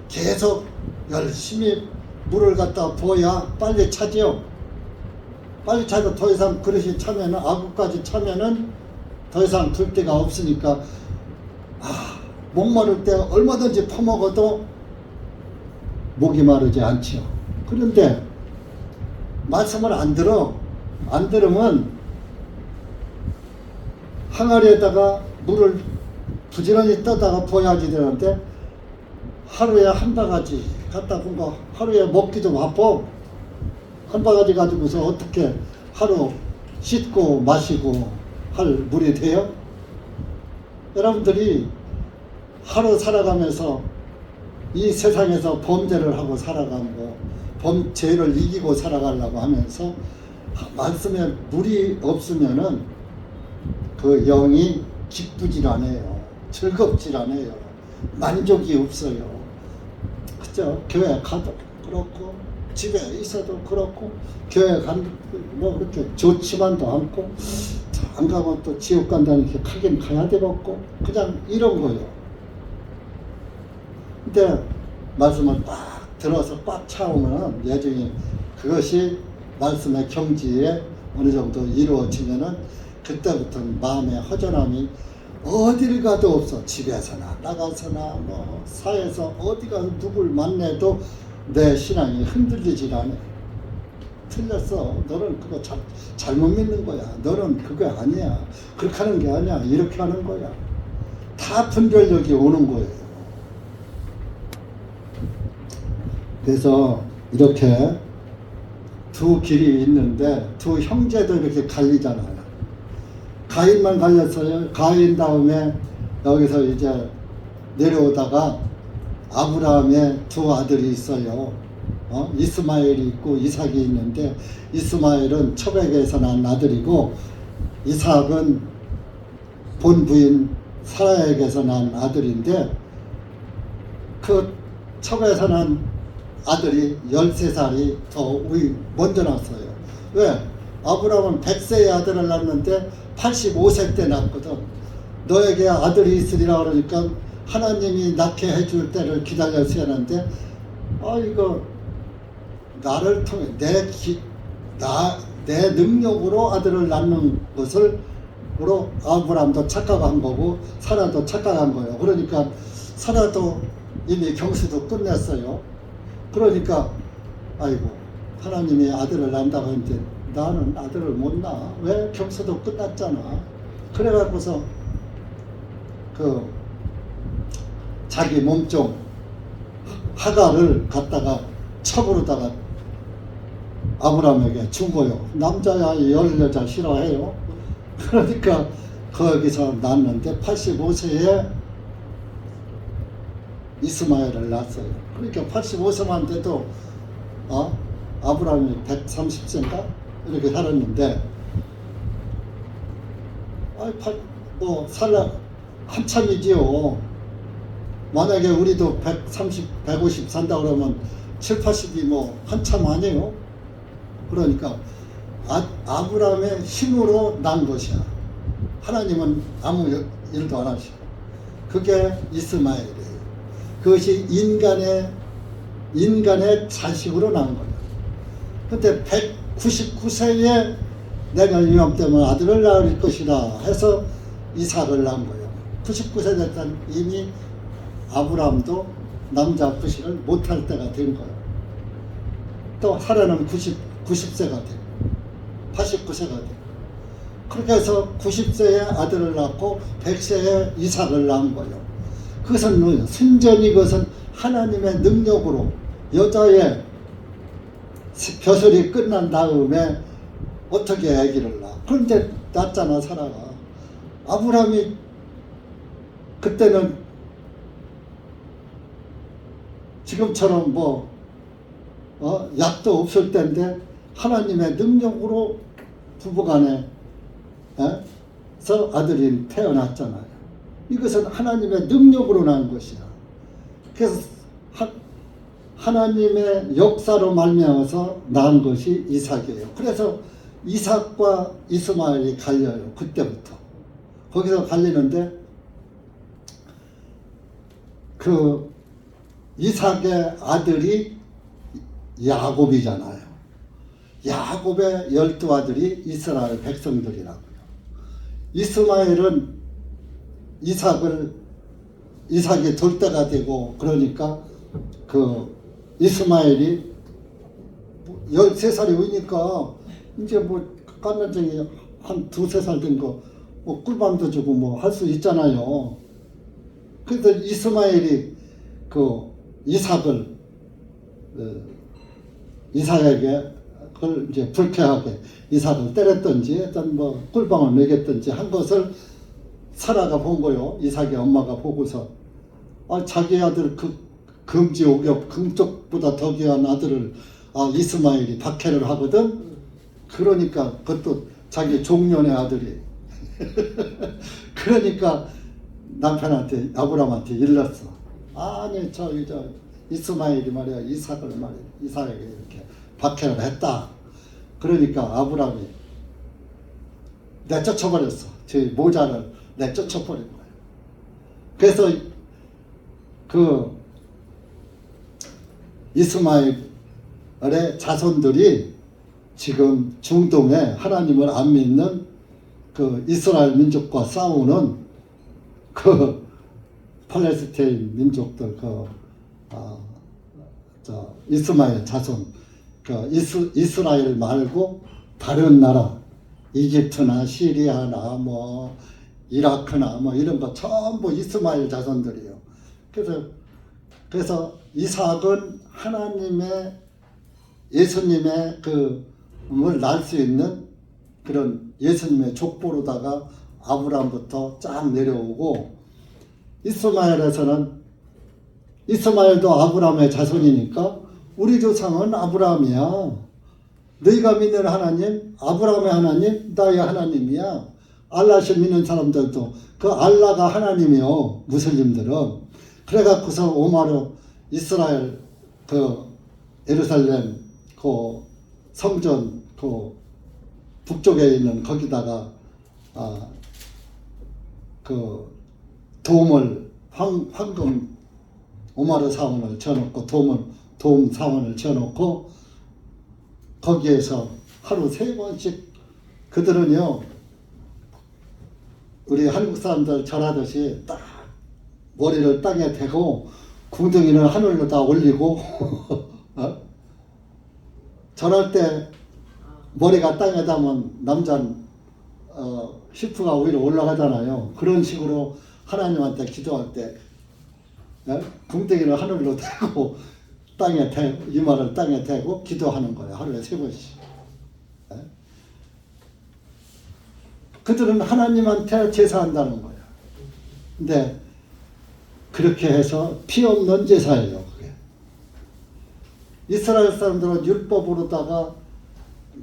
계속 열심히 물을 갖다 부어야 빨리 차죠. 빨리 차도 더 이상 그릇이 차면은 아구까지 차면은 더 이상 불 데가 없으니까 목마를 때 얼마든지 퍼먹어도 목이 마르지 않지요. 그런데 말씀을 안 들으면 항아리에다가 물을 부지런히 떠다가 보야지 되는데 하루에 한 바가지 갖다 본 거 하루에 먹기도 바빠. 한 바가지 가지고서 어떻게 하루 씻고 마시고 할 물이 돼요? 여러분들이 하루 살아가면서 이 세상에서 범죄를 하고 살아가고 범죄를 이기고 살아가려고 하면서 말씀에 물이 없으면은 그 영이 기쁘질 않아요. 즐겁질 않아요. 만족이 없어요. 그죠? 교회 가도 그렇고 집에 있어도 그렇고 교회 뭐 그렇게 좋지만도 않고 안 가면 또 지옥 간다는 게 가긴 가야 되겠고 그냥 이런 거예요. 근데 말씀을 딱 들어서 꽉 차오면 여전히 그것이 말씀의 경지에 어느 정도 이루어지면은 그때부터는 마음의 허전함이 어딜 가도 없어. 집에서나 나가서나 뭐 사회에서 어디 가서 누굴 만나도 내 신앙이 흔들리질 않아. 틀렸어. 너는 그거 잘못 믿는 거야. 너는 그거 아니야. 그렇게 하는 게 아니야. 이렇게 하는 거야. 다 분별력이 오는 거예요. 그래서 이렇게 두 길이 있는데 두 형제도 이렇게 갈리잖아요. 가인만 갈렸어요. 가인 다음에 여기서 이제 내려오다가 아브라함의 두 아들이 있어요. 이스마엘이 있고 이삭이 있는데 이스마엘은 초백에서 난 아들이고 이삭은 본부인 사라에게서 난 아들인데 그 초백에서 난 아들이 13살이 더 먼저 났어요. 왜? 아브라함은 100세의 아들을 낳았는데 85세 때 낳거든. 너에게 아들이 있으리라 그러니까 하나님이 낳게 해줄 때를 기다렸어야 하는데 이거 나를 통해 내 능력으로 아들을 낳는 것을 아브라함도 착각한 거고 사라도 착각한 거예요. 그러니까 사라도 이미 경수도 끝냈어요. 그러니까 아이고 하나님이 아들을 낳는다고 했는데 나는 아들을 못 낳아. 왜? 경수도 끝났잖아. 그래갖고서 그 자기 몸종 하가를 갖다가 첩으로다가 아브라함에게 준 거요. 남자야 여자 싫어해요. 그러니까 거기서 낳았는데 85세에 이스마엘을 낳았어요. 그러니까 85세만 돼도 아브라함이 130세인가 이렇게 살았는데 뭐 살라 한참이지요. 만약에 우리도 130, 150 산다 그러면 7, 80이 뭐 한참 아니에요. 그러니까 아브라함의 힘으로 난 것이야. 하나님은 아무 일도 안 하시고. 그게 이스마엘이에요. 그것이 인간의 자식으로 난 거예요. 근데 199세에 내년 이맘때면 아들을 낳을 것이다 해서 이삭을 낳은 거예요. 99세 됐던 이미 아브라함도 남자 부식을 못할 때가 된 거예요. 또 사라는 90세가 돼. 89세가 돼. 그렇게 해서 90세에 아들을 낳고 100세에 이삭을 낳은 거예요. 그것은 뭐예요? 순전히 그것은 하나님의 능력으로 여자의 벼슬이 끝난 다음에 어떻게 아기를 낳아. 그런데 낳잖아 사라가. 아브라함이 그때는 지금처럼 약도 없을 때인데 하나님의 능력으로 부부간에 서 아들이 태어났잖아요. 이것은 하나님의 능력으로 난 것이야. 그래서 하나님의 역사로 말미암아서 낳은 것이 이삭이에요. 그래서 이삭과 이스마엘이 갈려요. 그때부터. 거기서 갈리는데 그 이삭의 아들이 야곱이잖아요. 야곱의 12아들이 이스라엘 백성들이라고요. 이스마엘은 이삭이 돌때가 되고 그러니까 그 이스마엘이 13살이 오니까 이제 뭐 깐난쟁이 한 2-3살 된 거 뭐 꿀밤도 주고 뭐 할 수 있잖아요. 그래서 이스마엘이 그 이삭을 이삭에게 그걸 이제 불쾌하게 이삭을 때렸든지 어떤 뭐 꿀방을 먹였든지 한 것을 사라가 본 거요. 이삭의 엄마가 보고서 자기 아들 그 금지 오겹 금쪽보다 더 귀한 아들을 이스마엘이 박해를 하거든. 그러니까 그것도 자기 종년의 아들이 그러니까 남편한테 아브라함한테 일렀어. 아니 저 이스마엘이 말이야 이삭에게 이렇게 박해를 했다. 그러니까 아브라함이 내쫓아버렸어. 제 모자를 내쫓아버린 거야. 그래서 그 이스마엘의 자손들이 지금 중동에 하나님을 안 믿는 그 이스라엘 민족과 싸우는 그 팔레스타인 민족들 이스마엘 자손 이스라엘 말고 다른 나라 이집트나 시리아나 뭐 이라크나 뭐 이런 거 전부 이스마엘 자손들이에요. 그래서 이삭은 하나님의 예수님의 그을 낳을 수 있는 그런 예수님의 족보로다가 아브라함부터 쫙 내려오고 이스마엘도 아브라함의 자손이니까 우리 조상은 아브라함이야. 너희가 믿는 하나님 아브라함의 하나님 나의 하나님이야. 알라를 믿는 사람들도 그 알라가 하나님이요. 무슬림들은 그래갖고서 오마르 이스라엘 예루살렘 성전 북쪽에 있는 거기다가 도움을 황금 오마르 사원을 쳐놓고 도움 사원을 쳐놓고 거기에서 하루 3번씩 그들은요 우리 한국 사람들 절하듯이 딱 머리를 땅에 대고 궁둥이를 하늘로 다 올리고 절할 때 머리가 땅에 닿으면 남자는 히프가 위로 올라가잖아요. 그런 식으로 하나님한테 기도할 때 궁둥이를 하늘로 대고 이마를 땅에 대고 기도하는 거예요. 하루에 3번씩. 그들은 하나님한테 제사한다는 거예요. 근데 그렇게 해서 피 없는 제사예요. 그게. 이스라엘 사람들은 율법으로다가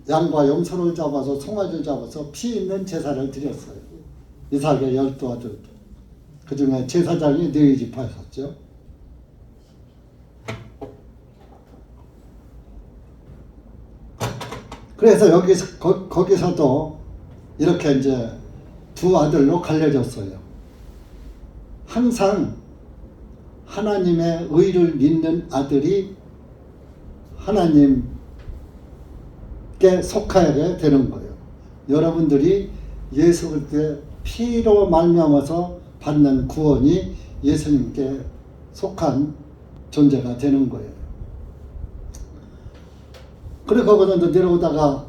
양과 염소를 잡아서 송아지를 잡아서 피 있는 제사를 드렸어요. 이삭의 12아들. 그 중에 제사장이 네위 지파였었죠. 그래서 거기서도 이렇게 이제 두 아들로 갈려졌어요. 항상 하나님의 의를 믿는 아들이 하나님께 속하게 되는 거예요. 여러분들이 예수 그리스도의 피로 말미암아서 받는 구원이 예수님께 속한 존재가 되는 거예요. 그래 거기서 내려오다가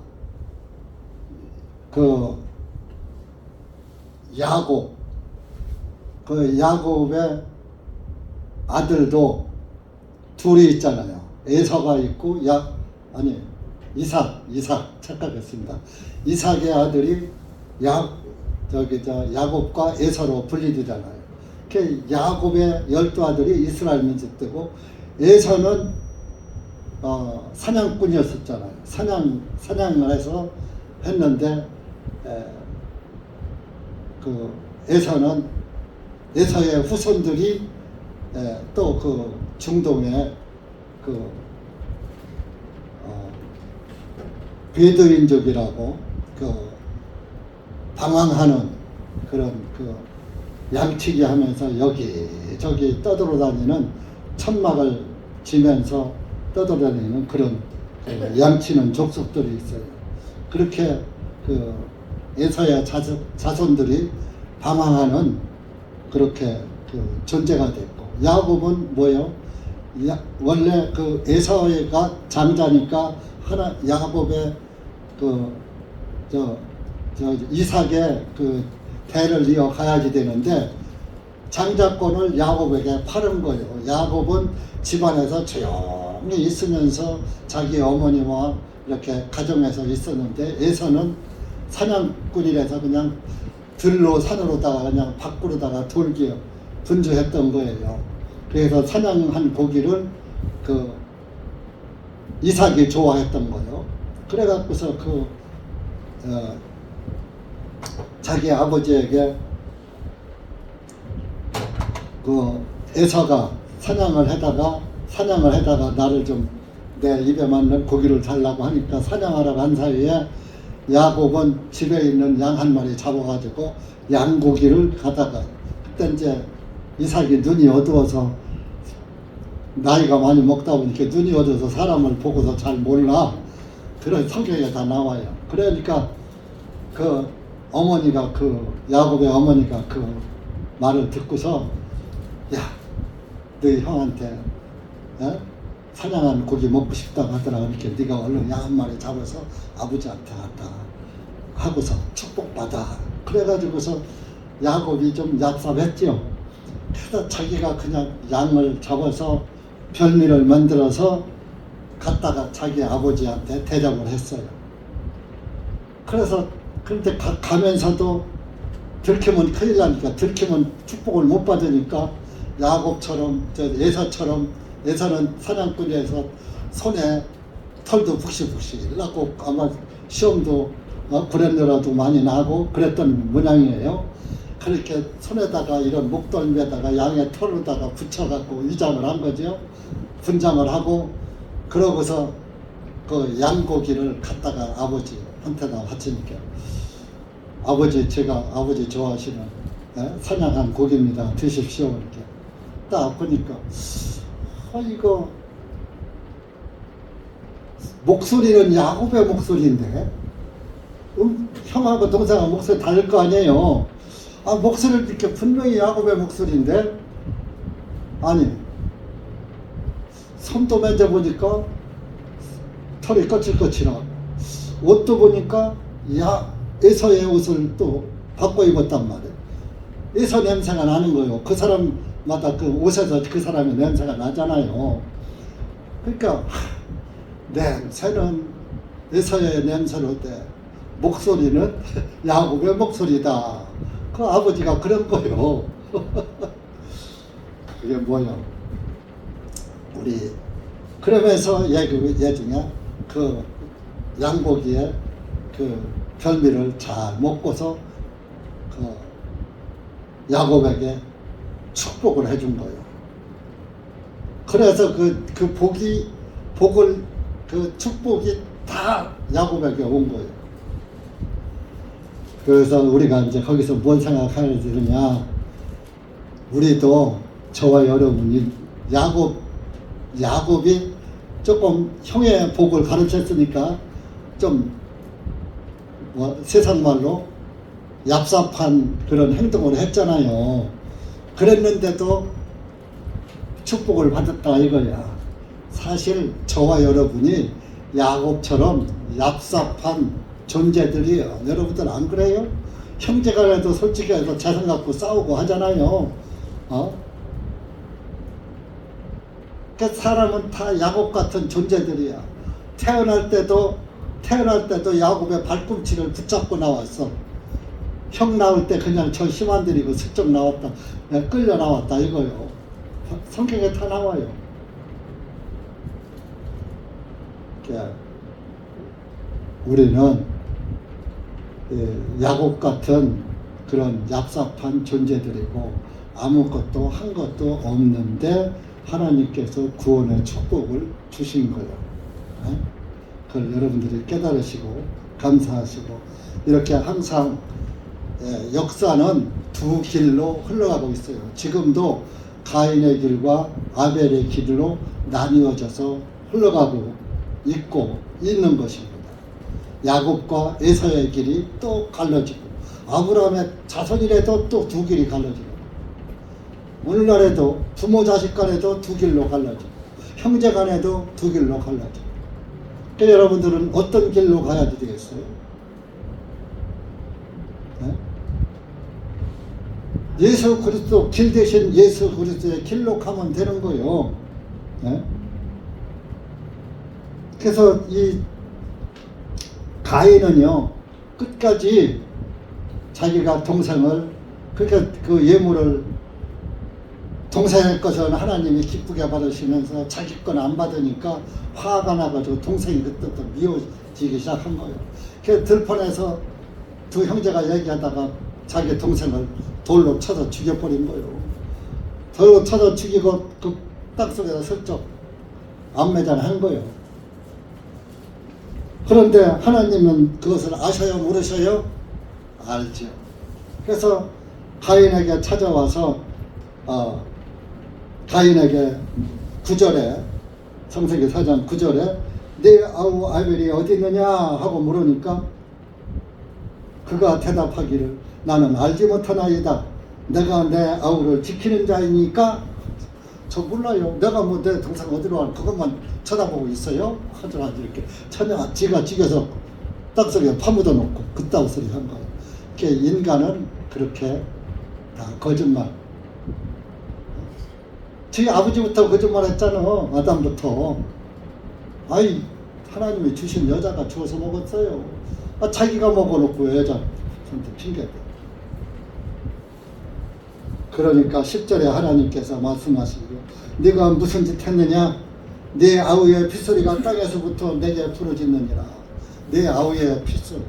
야곱의 아들도 둘이 있잖아요. 에서가 있고 이삭 착각했습니다. 이삭의 아들이 야곱과 에서로 분리되잖아요. 야곱의 12아들이 이스라엘 민족되고 에서는 사냥꾼이었었잖아요. 사냥을 해서 했는데 에서의 후손들이 또 중동에 베두인족이라고 방황하는 그런 양치기 하면서 여기저기 떠돌아다니는 천막을 지면서 떠돌아다니는 그런 양치는 족속들이 있어요. 그렇게 에서의 자손들이 방황하는 그렇게 존재가 됐고, 야곱은 뭐예요? 원래 에서가 장자니까 야곱의 이삭의 대를 이어가야지 되는데 장자권을 야곱에게 파는 거예요. 야곱은 집안에서 조용히 있으면서 자기 어머니와 이렇게 가정에서 있었는데 에서는 사냥꾼이라서 그냥 들로 산으로다가 그냥 밖으로다가 돌기 분주했던 거예요. 그래서 사냥한 고기를 그 이삭이 좋아했던 거예요. 그래갖고서 자기 아버지에게 그 에서가 사냥을 하다가 나를 좀 내 입에 맞는 고기를 달라고 하니까 사냥하러 간 사이에 야곱은 집에 있는 양 한 마리 잡아가지고 양고기를 가다가 그때 이제 이삭이 눈이 어두워서 나이가 많이 먹다 보니까 눈이 어두워서 사람을 보고서 잘 몰라. 그런 성경에 다 나와요. 그러니까 그 어머니가 야곱의 어머니가 그 말을 듣고서 야, 너희 형한테 사냥한 고기 먹고 싶다고 하더라. 이렇게 네가 얼른 양 한 마리 잡아서 아버지한테 갖다 하고서 축복받아. 그래가지고서 야곱이 좀 얍삽했죠. 그래서 자기가 그냥 양을 잡아서 별미를 만들어서 갖다가 자기 아버지한테 대접을 했어요. 그래서 그런데 가면서도 들키면 큰일 나니까 들키면 축복을 못 받으니까 야곱처럼 에서는 사냥꾼이어서 손에 털도 북실북실 나고 아마 시험도 구렛나루도 많이 나고 그랬던 모양이에요. 그렇게 손에다가 이런 목덜미에다가 양의 털로다가 붙여갖고 위장을 한 거죠. 분장을 하고 그러고서 그 양고기를 갖다가 아버지한테다 바치니까 제가 아버지 좋아하시는 사냥한 고기입니다. 드십시오. 이렇게 딱 보니까 이거 목소리는 야곱의 목소리인데 형하고 동생하고 목소리 다를 거 아니에요. 목소리를 듣게 분명히 야곱의 목소리인데 아니 손도 만져보니까 털이 거칠거칠하고 옷도 보니까 에서의 옷을 또 바꿔 입었단 말이에요. 에서 냄새가 나는 거예요. 그 사람마다 그 옷에서 그 사람의 냄새가 나잖아요. 그러니까 냄새는 에서의 냄새로 돼 목소리는 야곱의 목소리다. 그 아버지가 그런 거요. 그게 뭐요? 우리 그러면서 얘 중에 그 양고기에 그 별미를 잘 먹고서 그 야곱에게 축복을 해준 거예요. 그래서 그 축복이 다 야곱에게 온 거예요. 그래서 우리가 이제 거기서 뭘 생각하냐 들으냐, 우리도 저와 여러분이 야곱이 조금 형의 복을 가르쳤으니까 좀 세상 말로 얍삽한 그런 행동을 했잖아요. 그랬는데도 축복을 받았다 이거야. 사실 저와 여러분이 야곱처럼 얍삽한 존재들이에요. 여러분들 안 그래요? 형제간에도 솔직히 해서 재산 갖고 싸우고 하잖아요. 그 사람은 다 야곱 같은 존재들이야. 태어날 때도 야곱의 발꿈치를 붙잡고 나왔어. 형 나올 때 그냥 저 힘안들이고 슬쩍 나왔다, 끌려 나왔다 이거요. 성경에 다 나와요. 우리는 야곱 같은 그런 얍삽한 존재들이고 아무것도 한 것도 없는데 하나님께서 구원의 축복을 주신 거예요. 그걸 여러분들이 깨달으시고 감사하시고, 이렇게 항상 역사는 두 길로 흘러가고 있어요. 지금도 가인의 길과 아벨의 길로 나뉘어져서 흘러가고 있고 있는 것입니다. 야곱과 에서의 길이 또 갈라지고, 아브라함의 자손이라도 또 두 길이 갈라지고, 오늘날에도 부모 자식 간에도 두 길로 갈라지고, 형제 간에도 두 길로 갈라지고. 그러니까 여러분들은 어떤 길로 가야 되겠어요? 네? 예수 그리스도 길 대신 예수 그리스도의 길로 가면 되는 거예요. 네? 그래서 이 가인은요 끝까지 자기가 동생을 그러니까 그 예물을 동생의 것은 하나님이 기쁘게 받으시면서 자기 건 안 받으니까 화가 나가지고 동생이 그때부터 미워지기 시작한 거예요. 그 들판에서 두 형제가 얘기하다가 자기 동생을 돌로 쳐서 죽여버린 거예요. 돌로 쳐서 죽이고 그 땅속에서 슬쩍 안매장한 거예요. 그런데 하나님은 그것을 아셔요 모르셔요? 알죠. 그래서 가인에게 찾아와서 가인에게 9절에 창세기 4장 9절에 네 아우 아벨이 어디 있느냐 하고 물으니까 그가 대답하기를 나는 알지 못하나이다. 내가 내 아우를 지키는 자이니까 저 몰라요. 내가 뭐 내 동생 어디로 갈 그것만 쳐다보고 있어요. 하더라도 이렇게 천여 지가 죽여서 땅속에 파묻어 놓고 그따위 소리 한 거예요. 인간은 그렇게 다 거짓말. 저희 아버지부터 거짓말 했잖아. 아담부터. 아이 하나님이 주신 여자가 주워서 먹었어요. 자기가 먹어놓고 여자한테 핑계대. 그러니까 10절에 하나님께서 말씀하시기로 네가 무슨 짓 했느냐? 네 아우의 핏소리가 땅에서부터 내게 부러지느니라. 네 아우의 핏소리가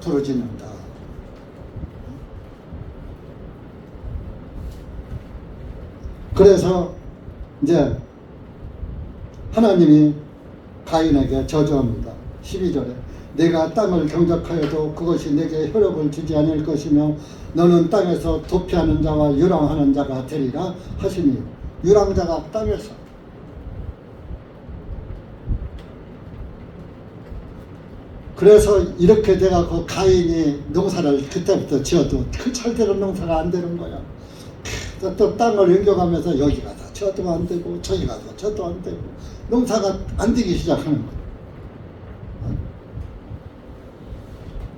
부러지는다. 그래서 이제 하나님이 가인에게 저주합니다. 12절에 내가 땅을 경작하여도 그것이 내게 효력을 주지 않을 것이며 너는 땅에서 도피하는 자와 유랑하는 자가 되리라 하시니 유랑자가 땅에서 그래서 이렇게 내가 그 가인이 농사를 그때부터 지어도 그 잘되는 농사가 안 되는 거야. 또 땅을 옮겨가면서 여기 가서 저도 안 되고 저기 가서 저도 안 되고 농사가 안 되기 시작하는 거야.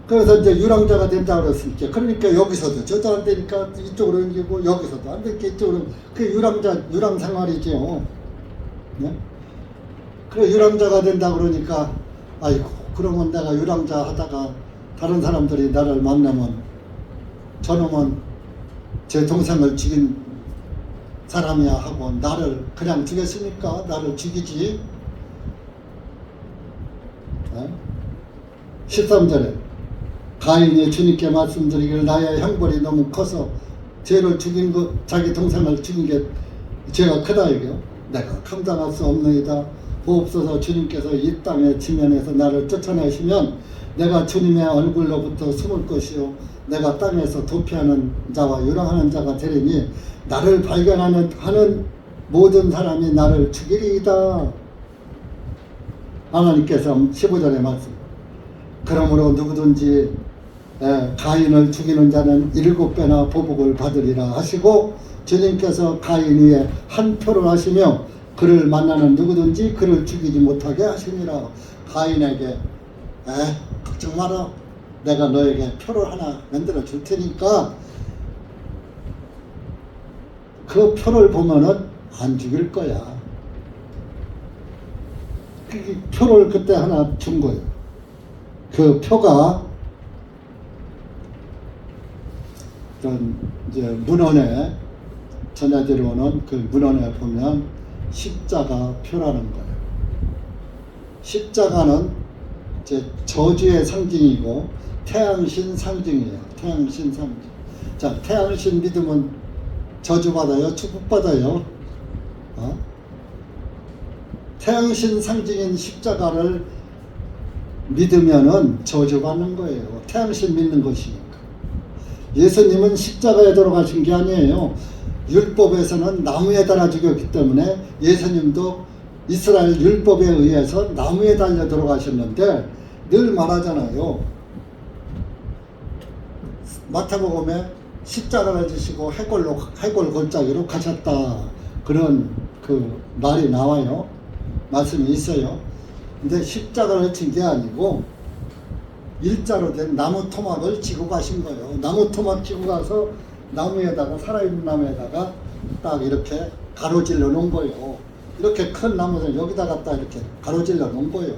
그래서 이제 유랑자가 된다고 그랬으니까 그러니까 여기서도 저도 안 되니까 이쪽으로 옮기고 여기서도 안 되니까 이쪽으로 그게 유랑 생활이죠. 네? 그래 유랑자가 된다 그러니까 아이고 그러면 내가 유랑자 하다가 다른 사람들이 나를 만나면 저놈은 제 동생을 죽인 사람이야 하고 나를 그냥 죽였으니까 나를 죽이지. 13절에 가인이 주님께 말씀드리기를 나의 형벌이 너무 커서 죄를 죽인 것 자기 동생을 죽인 게 죄가 크다 이게요. 내가 감당할 수 없느이다. 보옵소서 주님께서 이 땅의 지면에서 나를 쫓아내시면 내가 주님의 얼굴로부터 숨을 것이요 내가 땅에서 도피하는 자와 유랑하는 자가 되리니 나를 발견하는 모든 사람이 나를 죽이리이다. 하나님께서 15절에 말씀 그러므로 누구든지 가인을 죽이는 자는 7배나 보복을 받으리라 하시고 주님께서 가인 위에 한 표를 하시며 그를 만나는 누구든지 그를 죽이지 못하게 하시니라. 가인에게 걱정 마라. 내가 너에게 표를 하나 만들어 줄 테니까 그 표를 보면은 안 죽일 거야. 그 표를 그때 하나 준 거예요. 그 표가 이제 문헌에 전해지러 오는 그 문헌에 보면 십자가 표라는 거예요. 십자가는 이제 저주의 상징이고 태양신 상징이에요. 태양신 상징. 자, 태양신 믿으면 저주받아요? 축복받아요? 태양신 상징인 십자가를 믿으면은 저주받는 거예요. 태양신 믿는 것이니까. 예수님은 십자가에 돌아가신 게 아니에요. 율법에서는 나무에 달아 죽였기 때문에 예수님도 이스라엘 율법에 의해서 나무에 달려 돌아가셨는데 늘 말하잖아요. 마태복음에 십자가를 지시고 해골 골짜기로 가셨다. 그런 그 말이 나와요. 말씀이 있어요. 근데 십자가를 친 게 아니고 일자로 된 나무 토막을 지고 가신 거예요. 나무 토막 지고 가서 나무에다가, 살아있는 나무에다가 딱 이렇게 가로질러 놓은 거예요. 이렇게 큰 나무를 여기다가 딱 이렇게 가로질러 놓은 거예요.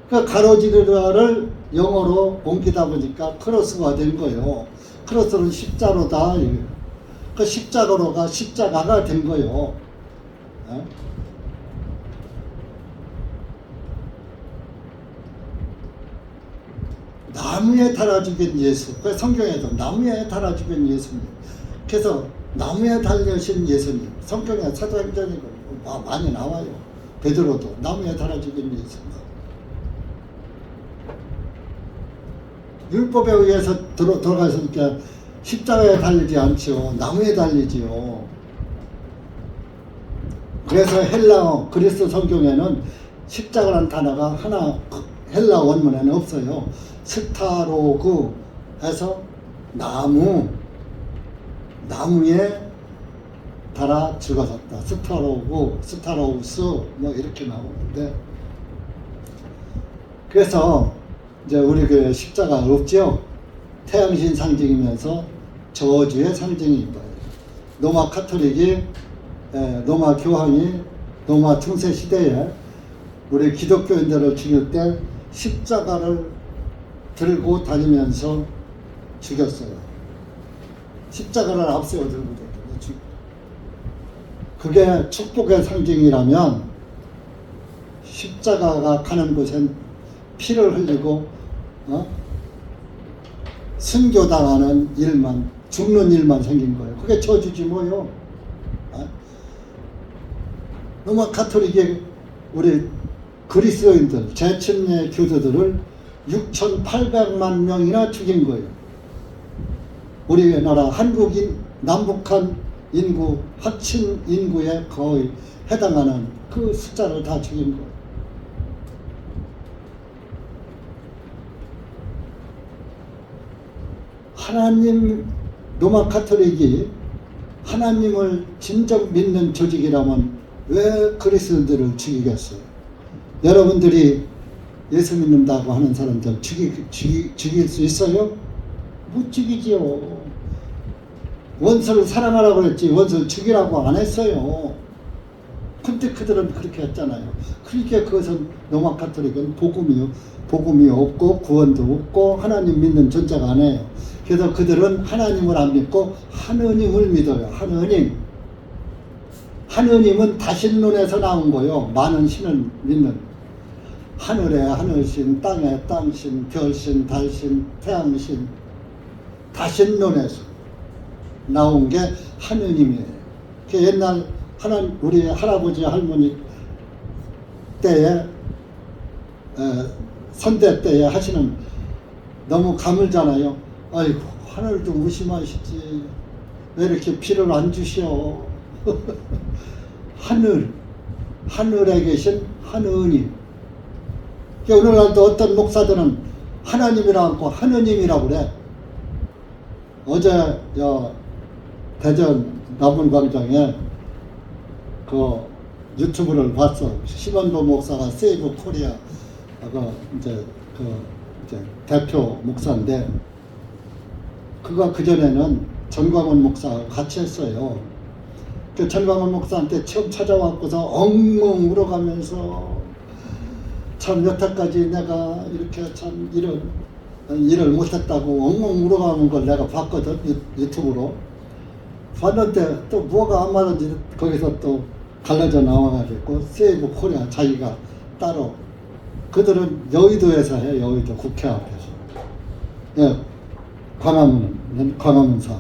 그 가로지르를 영어로 옮기다 보니까 크로스가 된 거예요. 크로스는 십자로다. 그 십자가가 된 거예요. 어? 나무에 달아 죽인 예수. 그 성경에도 나무에 달아 죽인 예수님. 그래서 나무에 달려신 예수님. 성경에 사도행전에 많이 나와요. 베드로도 나무에 달아 죽인 예수님. 율법에 의해서 돌아가시니까 십자가에 달리지 않죠. 나무에 달리지요. 그래서 헬라어 그리스 성경에는 십자가라는 단어가 하나 헬라 원문에는 없어요. 스타로그 해서 나무에 달아 죽어졌다. 스타로우스 뭐 이렇게 나오는데, 그래서 이제 우리 그 십자가 없죠. 태양신 상징이면서 저주의 상징인 거예요. 로마 카톨릭이 로마 교황이 로마 중세 시대에 우리 기독교인들을 죽일 때 십자가를 들고 다니면서 죽였어요. 십자가를 앞세워 들고 다니면서 그게 축복의 상징이라면 십자가가 가는 곳엔 피를 흘리고 순교당하는 일만, 죽는 일만 생긴 거예요. 그게 저주지 뭐요. 로마 카톨릭의 우리 그리스도인들, 재침례 교도들을 6,800만 명이나 죽인 거예요. 우리나라 한국인, 남북한 인구, 합친 인구에 거의 해당하는 그 숫자를 다 죽인 거예요. 하나님, 로마 카톨릭이 하나님을 진정 믿는 조직이라면 왜 그리스도인들을 죽이겠어요? 여러분들이 예수 믿는다고 하는 사람들 죽일 수 있어요? 못 죽이지요. 원수를 사랑하라고 그랬지 원수를 죽이라고 안 했어요. 근데 그들은 그렇게 했잖아요. 그러니까 그것은 로마 카톨릭은 복음이 없고 구원도 없고 하나님 믿는 존재가 아니에요. 그래서 그들은 하나님을 안 믿고 하느님을 믿어요. 하느님은 다신론에서 나온 거예요. 많은 신을 믿는. 하늘에 하늘신, 땅에 땅신, 별신, 달신, 태양신, 다신론에서 나온 게 하느님이에요. 옛날 우리 할아버지 할머니 때에 선대 때에 하시는, 너무 가물잖아요. 아이고 하늘 좀 의심하시지 왜 이렇게 피를 안 주시오. 하늘에 계신 하느님. 오늘날도 어떤 목사들은 하나님이라고 하고 하느님이라고 그래. 어제 대전 나물광장에 그 유튜브를 봤어. 심원보 목사가 세이브 코리아 이제 대표 목사인데, 그가 그전에는 전광훈 목사와 같이 했어요. 그 전광훈 목사한테 처음 찾아왔고서 엉엉 울어가면서 참 여태까지 내가 이렇게 참 이런 일을 못했다고 엉엉 울어가는 걸 내가 봤거든. 유튜브로 봤는데 또 뭐가 안 맞은지 거기서 또 갈라져 나와가지고 세이브 코리아 자기가 따로, 그들은 여의도에서 해. 여의도 국회 앞에서. 예, 광화문사.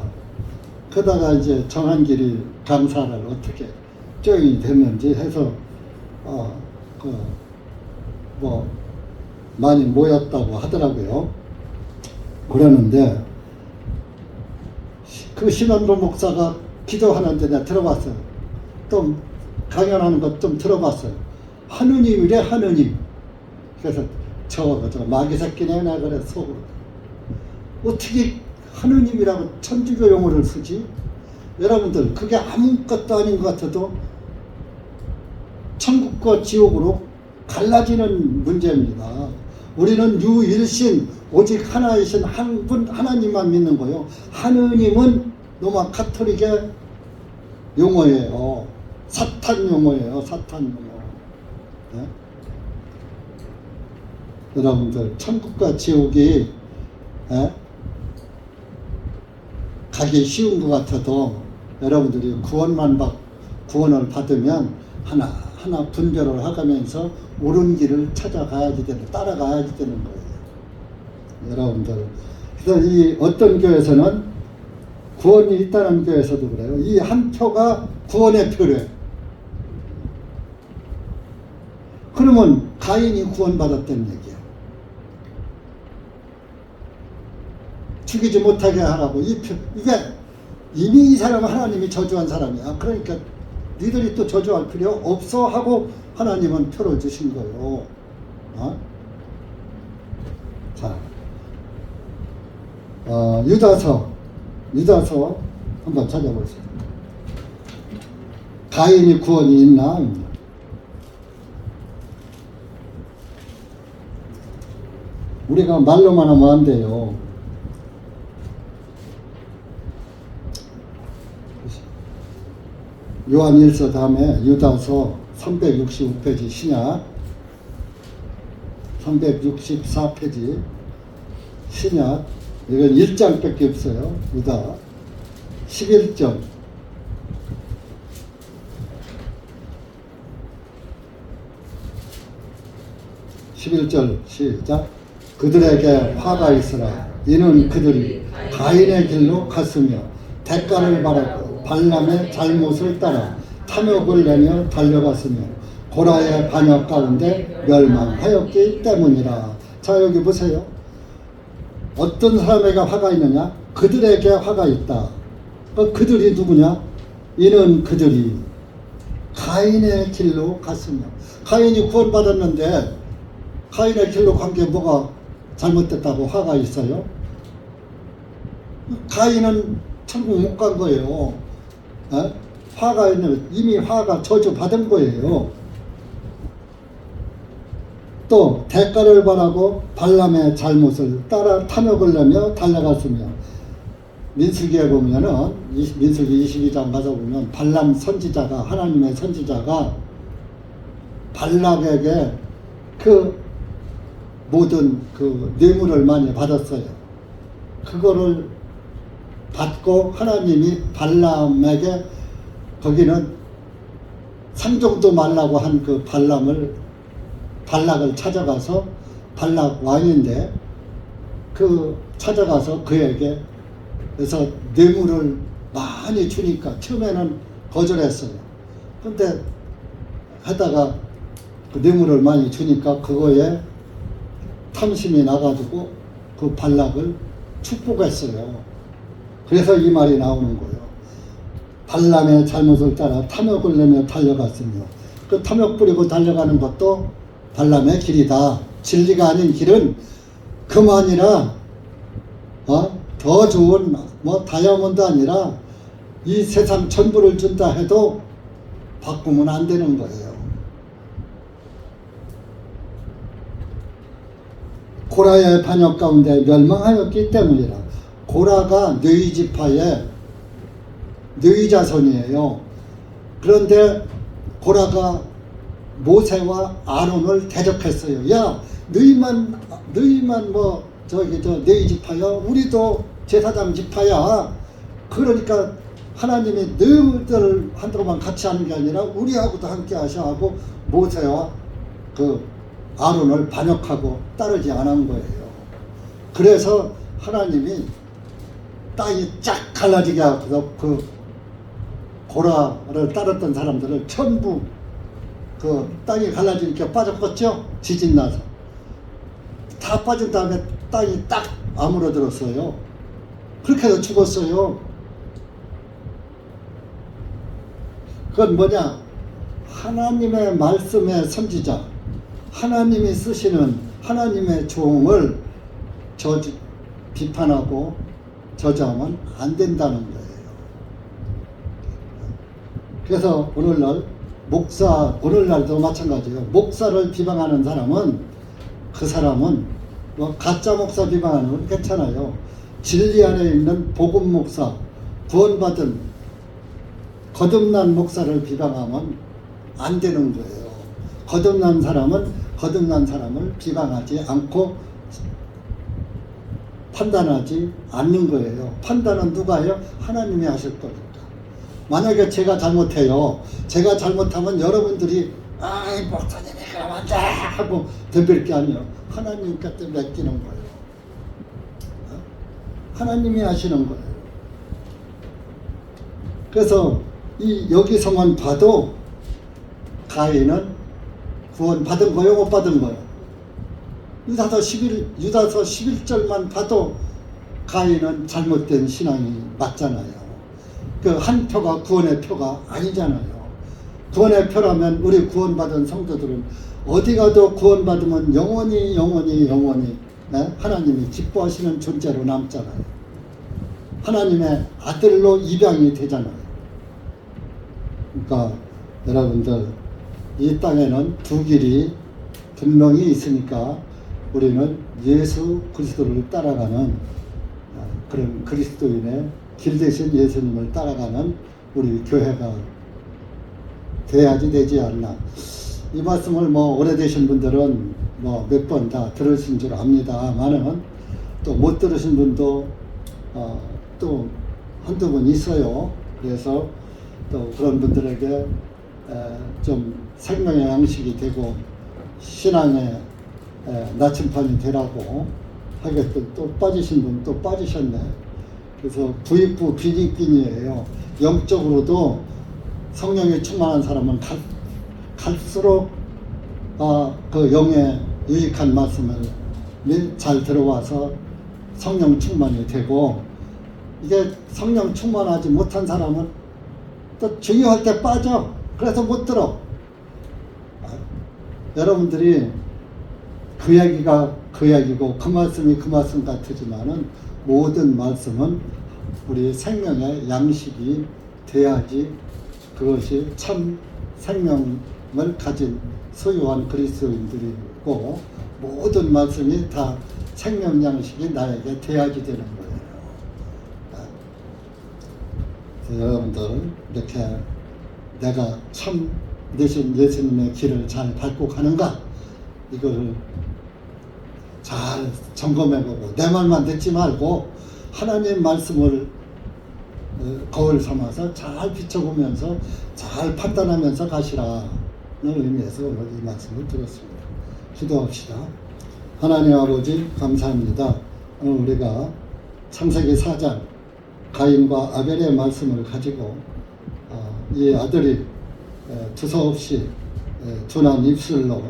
그러다가 이제 정한길이 강사를 어떻게 조용히 됐는지 해서 많이 모였다고 하더라고요. 그러는데 그 심원보 목사가 기도하는데 내가 들어봤어요. 또 강연하는 것 좀 들어봤어요. 하느님이래, 하느님. 그래서 저 마귀 새끼네 나 그래 속으로. 어떻게 하느님이라고 천주교 용어를 쓰지? 여러분들 그게 아무것도 아닌 것 같아도 천국과 지옥으로 갈라지는 문제입니다. 우리는 유일신 오직 하나이신 한 분 하나님만 믿는 거예요. 하느님은 로마 카톨릭의 용어예요. 사탄 용어예요. 사탄 용어. 네? 여러분들 천국과 지옥이 가기 쉬운 것 같아도 여러분들이 구원을 받으면 하나하나 분별을 하면서 옳은 길을 찾아가야지 따라가야지 되는 거예요. 여러분들. 그래서 이 어떤 교회에서는 구원이 있다는 교회에서도 그래요. 이 한 표가 구원의 표래. 그러면 가인이 구원받았다는 얘기야. 죽이지 못하게 하라고. 이게 이미 이 사람은 하나님이 저주한 사람이야. 그러니까 니들이 또 저주할 필요 없어 하고 하나님은 표를 주신 거예요. 자, 유다서 한번 찾아보세요. 가인이 구원이 있나? 우리가 말로만 하면 안 돼요. 요한 1서 다음에 유다서 365페이지 신약 364페이지 신약 이건 1장밖에 없어요. 유다 11절 11절 시작. 그들에게 화가 있으라. 이는 그들이 가인의 길로 갔으며 대가를 바라고 발람의 잘못을 따라 탐욕을 내며 달려갔으며 고라의 반역 가운데 멸망하였기 때문이라. 자, 여기 보세요. 어떤 사람에게 화가 있느냐? 그들에게 화가 있다. 그들이 누구냐? 이는 그들이 가인의 길로 갔으며. 가인이 구원받았는데 가인의 길로 간 게 뭐가 잘못됐다고 화가 있어요? 가인은 천국 못 간 거예요. 화가 있는, 이미 화가 저주 받은 거예요. 또 대가를 바라고 발람의 잘못을 따라 탐욕을 내며 달려갔으며. 민수기에 보면은 민수기 22장 가서 보면 발람 선지자가, 하나님의 선지자가 발락에게 그 모든 그 뇌물을 많이 받았어요. 그거를 받고 하나님이 발람에게 거기는 상종도 말라고 한 그 발락을 찾아가서, 발락 왕인데 그 찾아가서 그에게 그래서 뇌물을 많이 주니까 처음에는 거절했어요. 근데 하다가 그 뇌물을 많이 주니까 그거에 탐심이 나가지고 그 발락을 축복했어요. 그래서 이 말이 나오는 거예요. 발람의 잘못을 따라 탐욕을 내며 달려갔으며. 그 탐욕 부리고 달려가는 것도 발람의 길이다. 진리가 아닌 길은 그만이라 더 좋은 뭐 다이아몬드 아니라 이 세상 전부를 준다 해도 바꾸면 안 되는 거예요. 고라의 반역 가운데 멸망하였기 때문이라. 고라가 뇌이 지파의 뇌이 자손이에요. 그런데 고라가 모세와 아론을 대적했어요. 야, 너희만 뭐 뇌이 지파야. 우리도 제사장 지파야. 그러니까 하나님이 너희들 한동안 같이 하는 게 아니라 우리하고도 함께 하셔 하고 모세와 그 아론을 반역하고 따르지 않은 거예요. 그래서 하나님이 땅이 쫙 갈라지게 하고서 그 고라를 따랐던 사람들을 전부 그 땅이 갈라지니까 빠졌겠죠? 지진 나서. 다 빠진 다음에 땅이 딱 아물어들었어요. 그렇게 해서 죽었어요. 그건 뭐냐? 하나님의 말씀의 선지자, 하나님이 쓰시는 하나님의 종을 비판하고 저주하면 안 된다는 거예요. 그래서 오늘날도 마찬가지예요. 목사를 비방하는 사람은 그 사람은 뭐 가짜 목사 비방하는 건 괜찮아요. 진리 안에 있는 복음 목사, 구원받은 거듭난 목사를 비방하면 안 되는 거예요. 거듭난 사람은 거듭난 사람을 비방하지 않고 판단하지 않는 거예요. 판단은 누가 해요? 하나님이 하실 거니까. 만약에 제가 잘못해요. 제가 잘못하면 여러분들이 아이 목사님이 그러면 안 돼 하고 덤빌 게 아니에요. 하나님께 맡기는 거예요. 하나님이 하시는 거예요. 그래서 여기서만 봐도 가인은 구원 받은 거요, 못 받은 거요? 유다서 11절만 봐도 가인은 잘못된 신앙이 맞잖아요. 그 한 표가 구원의 표가 아니잖아요. 구원의 표라면 우리 구원받은 성도들은 어디 가도 구원받으면 영원히 네? 하나님이 기뻐하시는 존재로 남잖아요. 하나님의 아들로 입양이 되잖아요. 그러니까 여러분들 이 땅에는 두 길이 분명히 있으니까 우리는 예수 그리스도를 따라가는 그런 그리스도인의 길 대신 예수님을 따라가는 우리 교회가 돼야지 되지 않나. 이 말씀을 뭐 오래되신 분들은 뭐 몇 번 다 들으신 줄 압니다만은 또 못 들으신 분도 또 한두 분 있어요. 그래서 또 그런 분들에게 좀 생명의 양식이 되고 신앙의 나침판이 되라고 하겠던 또 빠지신 분 또 빠지셨네. 그래서 부익부 빈익빈이에요. 영적으로도 성령이 충만한 사람은 갈수록 그 영의 유익한 말씀을 잘 들어와서 성령 충만이 되고, 이게 성령 충만하지 못한 사람은 또 중요할 때 빠져. 그래서 못 들어. 여러분들이 그 얘기가 그 얘기고 그 말씀이 그 말씀 같으지만은 모든 말씀은 우리 생명의 양식이 돼야지 그것이 참 생명을 가진 소유한 그리스도인들이고, 모든 말씀이 다 생명 양식이 나에게 돼야지 되는 거예요. 여러분들 이렇게 내가 참 되신 예수님의 길을 잘 밟고 가는가, 이걸 잘 점검해보고 내 말만 듣지 말고 하나님 말씀을 거울 삼아서 잘 비춰보면서 잘 판단하면서 가시라는 의미에서 오늘 이 말씀을 드렸습니다. 기도합시다. 하나님 아버지 감사합니다. 오늘 우리가 창세기 4장 가인과 아벨의 말씀을 가지고 이 아들이 두서없이 둔한 입술로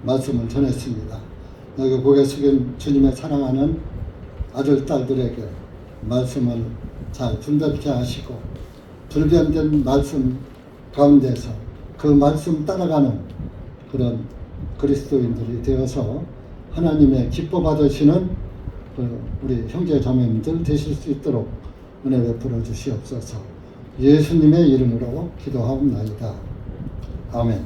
말씀을 전했습니다. 여기 고개 숙인 주님의 사랑하는 아들, 딸들에게 말씀을 잘 분별케 하시고 불변된 말씀 가운데서 그 말씀 따라가는 그런 그리스도인들이 되어서 하나님의 기뻐 받으시는 우리 형제 자매님들 되실 수 있도록 은혜 베풀어 주시옵소서. 예수님의 이름으로 기도하옵나이다. 아멘.